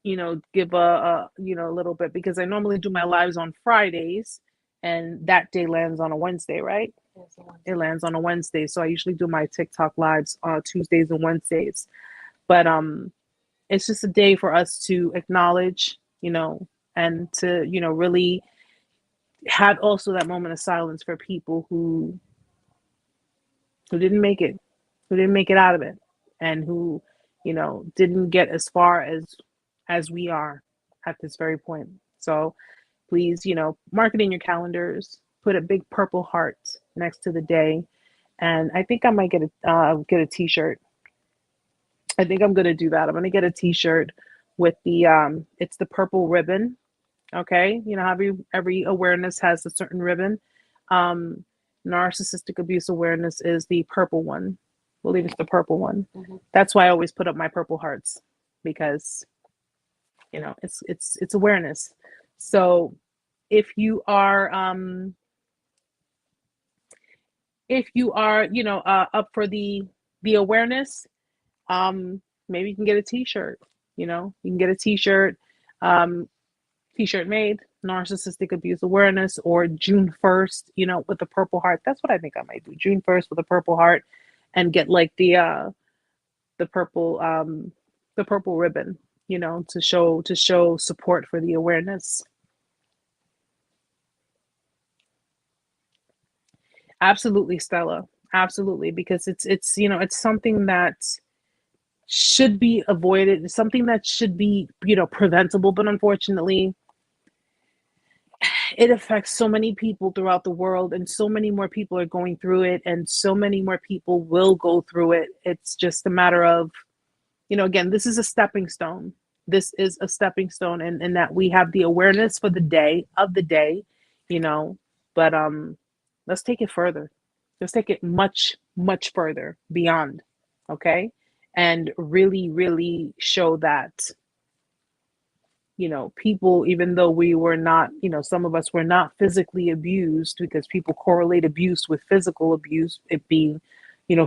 you know, give you know, a little bit, because I normally do my lives on Fridays, and that day lands on a Wednesday, right? It lands on a Wednesday, so I usually do my TikTok lives Tuesdays and Wednesdays. But it's just a day for us to acknowledge, you know, and to, you know, really have also that moment of silence for people who didn't make it, out of it, and who, you know, didn't get as far as we are at this very point. So please, you know, mark it in your calendars, put a big purple heart next to the day. And I think I might get a t-shirt. I think I'm going to do that. I'm going to get a t-shirt with the it's the purple ribbon. Okay. You know, every awareness has a certain ribbon. Narcissistic abuse awareness is the purple one. I believe it's the purple one. Mm-hmm. That's why I always put up my purple hearts, because, you know, it's awareness. So if you are you know, up for the awareness, maybe you can get a t-shirt. You know, you can get a t-shirt, t-shirt made, narcissistic abuse awareness, or June 1st, you know, with the purple heart. That's what I think I might do. June 1st with a purple heart, and get like the purple ribbon, you know, to show support for the awareness. Absolutely, Stella. Absolutely, because it's you know, it's something that should be avoided. It's something that should be, you know, preventable, but unfortunately it affects so many people throughout the world, and so many more people are going through it, and so many more people will go through it. It's just a matter of, you know, again, this is a stepping stone. This is a stepping stone, and that we have the awareness for the day, you know, but let's take it further. Let's take it much, much further beyond, okay? And really, really show that, people, even though we were not, some of us were not physically abused, because people correlate abuse with physical abuse, it being,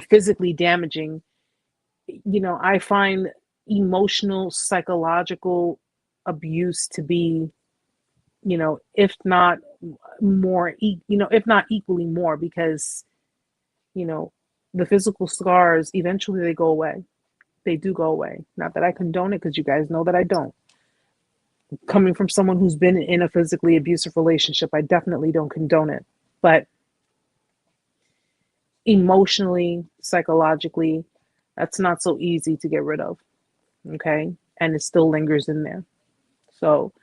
physically damaging. I find emotional, psychological abuse to be, if not more, if not equally more, because, you know, the physical scars, eventually they go away. They do go away. Not that I condone it, because you guys know that I don't. Coming from someone who's been in a physically abusive relationship, I definitely don't condone it. But emotionally, psychologically, that's not so easy to get rid of. Okay. And it still lingers in there. So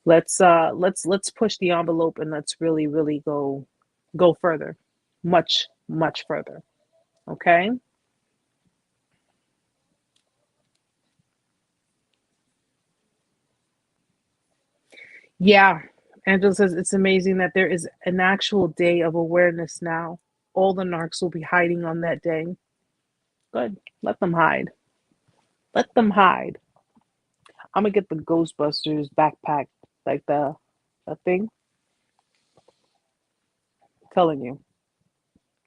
let's push the envelope, and let's really, really go further. Much, much further. Okay. Yeah. Angela says it's amazing that there is an actual day of awareness now. All the narcs will be hiding on that day. Good. Let them hide. Let them hide. I'm gonna get the Ghostbusters backpack, like the thing. I'm telling you,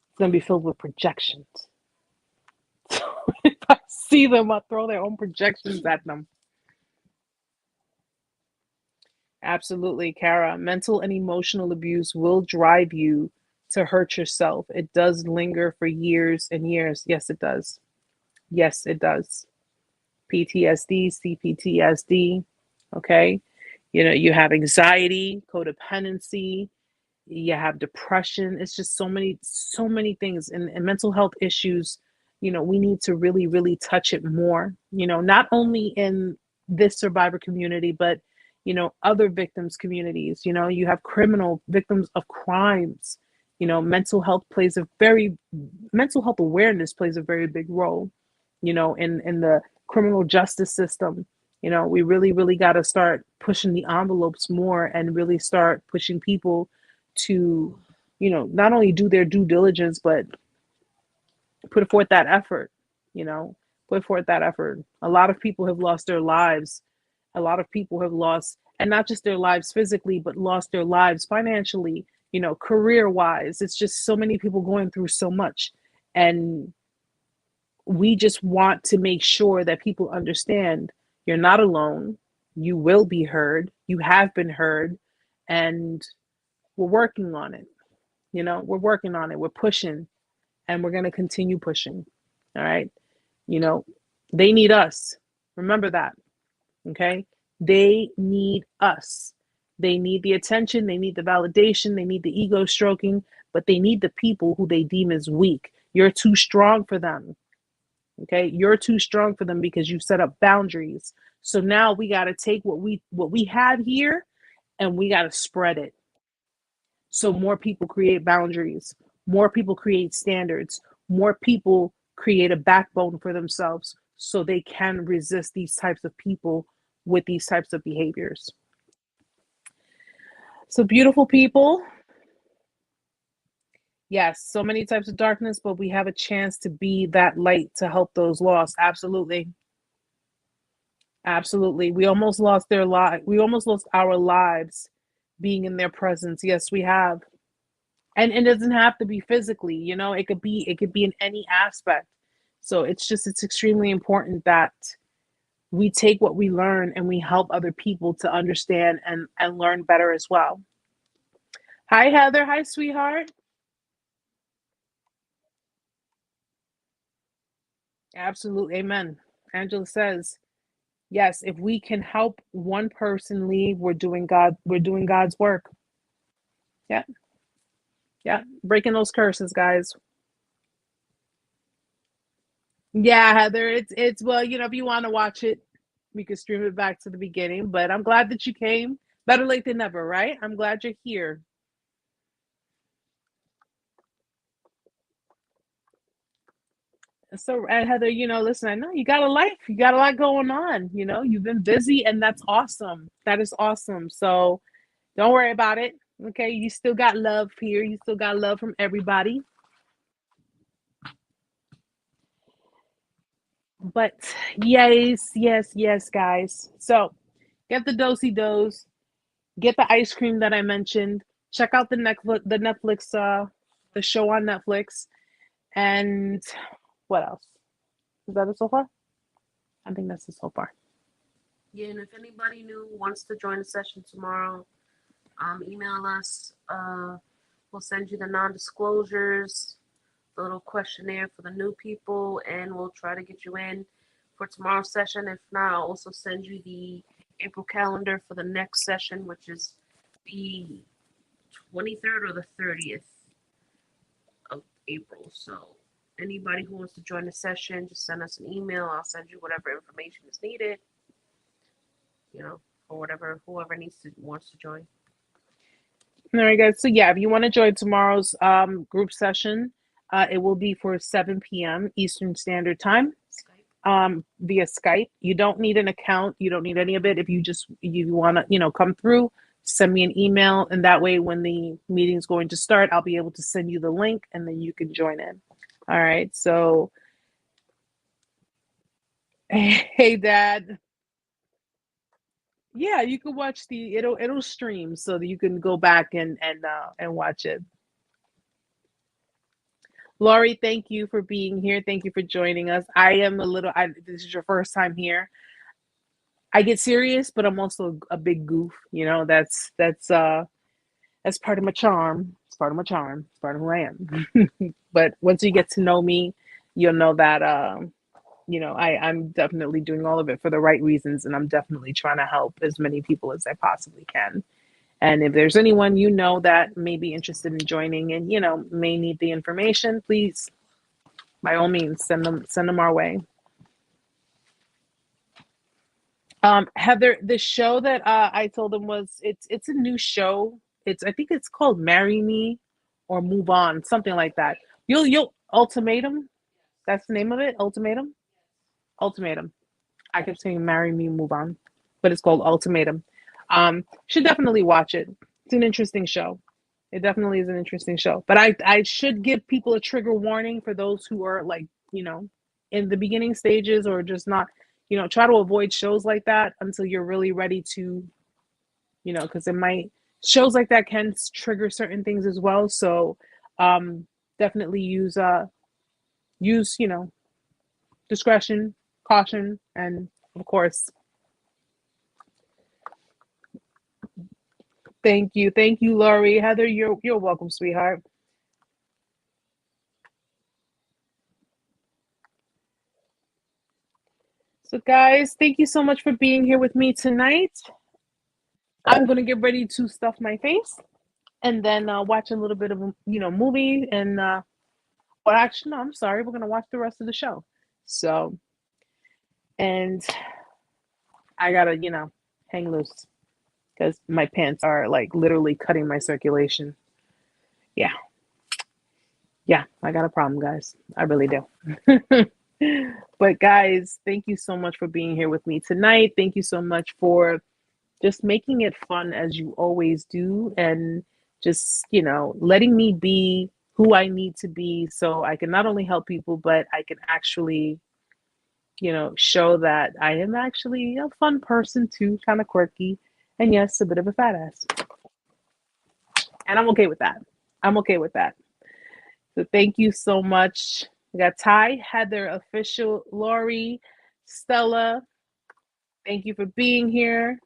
it's gonna be filled with projections. If I see them, I'll throw their own projections at them. Absolutely, Kara. Mental and emotional abuse will drive you to hurt yourself. It does linger for years and years. Yes, it does. Yes, it does. PTSD, CPTSD. Okay. You have anxiety, codependency, you have depression. It's just so many things. And mental health issues, we need to really, really touch it more, not only in this survivor community, but, other victims communities. You have criminal victims of crimes. Mental health awareness plays a very big role, in the criminal justice system. We really, really got to start pushing the envelopes more, and really start pushing people to, not only do their due diligence, but put forth that effort, you know, put forth that effort. A lot of people have lost their lives. A lot of people have lost, and not just their lives physically, but lost their lives financially, career wise. It's just so many people going through so much. And we just want to make sure that people understand you're not alone. You will be heard. You have been heard. And we're working on it. We're working on it. We're pushing, and we're going to continue pushing. All right. You know, they need us. Remember that. Okay. They need us. They need the attention. They need the validation. They need the ego stroking, but they need the people who they deem as weak. You're too strong for them. Okay. You're too strong for them because you set up boundaries. So now we got to take what we have here, and we got to spread it. So more people create boundaries, more people create standards, more people create a backbone for themselves, so they can resist these types of people with these types of behaviors. So, beautiful people, yes, so many types of darkness, but we have a chance to be that light to help those lost. Absolutely. Absolutely. We almost lost their life. We almost lost our lives being in their presence. Yes, we have. And it doesn't have to be physically, it could be in any aspect. So it's extremely important that we take what we learn, and we help other people to understand and learn better as well. Hi, Heather. Hi, sweetheart. Absolutely. Amen. Angela says, yes, if we can help one person leave, we're doing God's work. Yeah. Yeah. Breaking those curses, guys. Yeah, Heather, it's well, if you want to watch it, we could stream it back to the beginning. But I'm glad that you came. Better late than never, right? I'm glad you're here. So, and Heather, listen, I know you got a life, you got a lot going on. You've been busy, and that's awesome. That is awesome. So, don't worry about it. Okay, you still got love here. You still got love from everybody. But yes, guys. So get the dosey dose. Get the ice cream that I mentioned. Check out the Netflix, the show on Netflix. And what else? Is that it so far? I think that's it so far. Yeah, and if anybody new wants to join the session tomorrow, email us. We'll send you the non-disclosures, the little questionnaire for the new people, and we'll try to get you in for tomorrow's session. If not, I'll also send you the April calendar for the next session, which is the 23rd or the 30th of April. So anybody who wants to join the session, just send us an email. I'll send you whatever information is needed, or whoever wants to join. All right, guys. So yeah, if you want to join tomorrow's group session, it will be for 7 p.m. Eastern Standard Time. Via Skype. You don't need an account. You don't need any of it. If you want to, come through, send me an email, and that way when the meeting is going to start, I'll be able to send you the link, and then you can join in. All right. So, hey, Dad. Yeah, you can watch it'll stream so that you can go back and watch it. Laurie, thank you for being here. Thank you for joining us. This is your first time here. I get serious, but I'm also a big goof. That's part of my charm. It's part of my charm. It's part of who I am. But once you get to know me, you'll know that I'm definitely doing all of it for the right reasons, and I'm definitely trying to help as many people as I possibly can. And if there's anyone that may be interested in joining and may need the information, please, by all means, send them our way. Heather, the show that I told them it's a new show. I think it's called Marry Me or Move On, something like that. You'll Ultimatum. That's the name of it. Ultimatum. Ultimatum. I kept saying Marry Me, Move On, but it's called Ultimatum. Should definitely watch it. It's an interesting show. It definitely is an interesting show. But I should give people a trigger warning for those who are in the beginning stages or just not. Try to avoid shows like that until you're really ready to, because shows like that can trigger certain things as well. So definitely use discretion, caution, and of course. Thank you, Laurie. Heather, you're welcome, sweetheart. So guys, thank you so much for being here with me tonight. I'm gonna get ready to stuff my face and then watch a little bit of movie and well, actually no, I'm sorry, we're gonna watch the rest of the show. So, and I gotta hang loose because my pants are literally cutting my circulation. Yeah, I got a problem, guys. I really do. But guys, thank you so much for being here with me tonight. Thank you so much for just making it fun as you always do, and just letting me be who I need to be so I can not only help people, but I can actually show that I am actually a fun person too, kind of quirky, and yes, a bit of a fat ass, and I'm okay with that. So thank you so much. We got Ty, Heather, Official, Lori, Stella. Thank you for being here.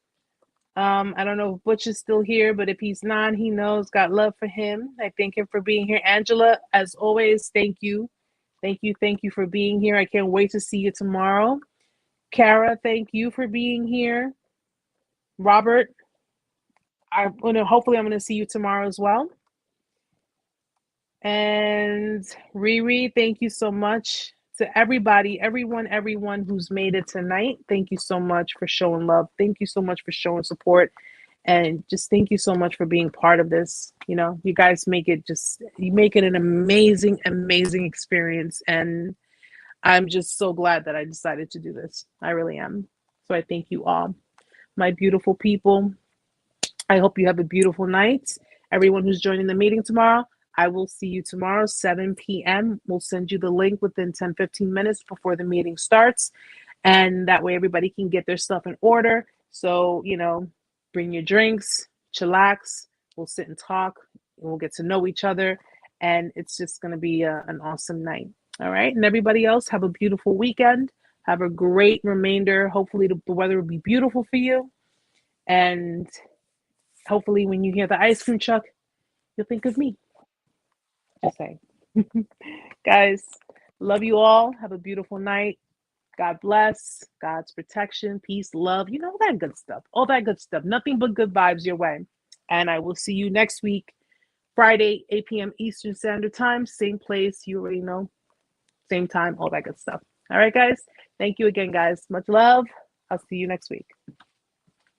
I don't know if Butch is still here, but if he's not, he knows. Got love for him. I thank him for being here. Angela, as always, thank you. Thank you for being here. I can't wait to see you tomorrow. Kara, thank you for being here. Robert, hopefully I'm gonna see you tomorrow as well. And Riri, thank you so much to everybody, everyone who's made it tonight. Thank you so much for showing love. Thank you so much for showing support. And just thank you so much for being part of this. You guys make it an amazing, amazing experience. And I'm just so glad that I decided to do this. I really am. So I thank you all. My beautiful people, I hope you have a beautiful night. Everyone who's joining the meeting tomorrow, I will see you tomorrow, 7 p.m. We'll send you the link within 10, 15 minutes before the meeting starts. And that way everybody can get their stuff in order. So, bring your drinks, chillax, we'll sit and talk, and we'll get to know each other. And it's just going to be an awesome night. All right. And everybody else, have a beautiful weekend. Have a great remainder. Hopefully the weather will be beautiful for you. And hopefully when you hear the ice cream truck, you'll think of me. Just saying. Guys, love you all. Have a beautiful night. God bless. God's protection, peace, love, all that good stuff. All that good stuff. Nothing but good vibes your way. And I will see you next week, Friday, 8 p.m. Eastern Standard Time. Same place. You already know. Same time. All that good stuff. All right, guys. Thank you again, guys. Much love. I'll see you next week.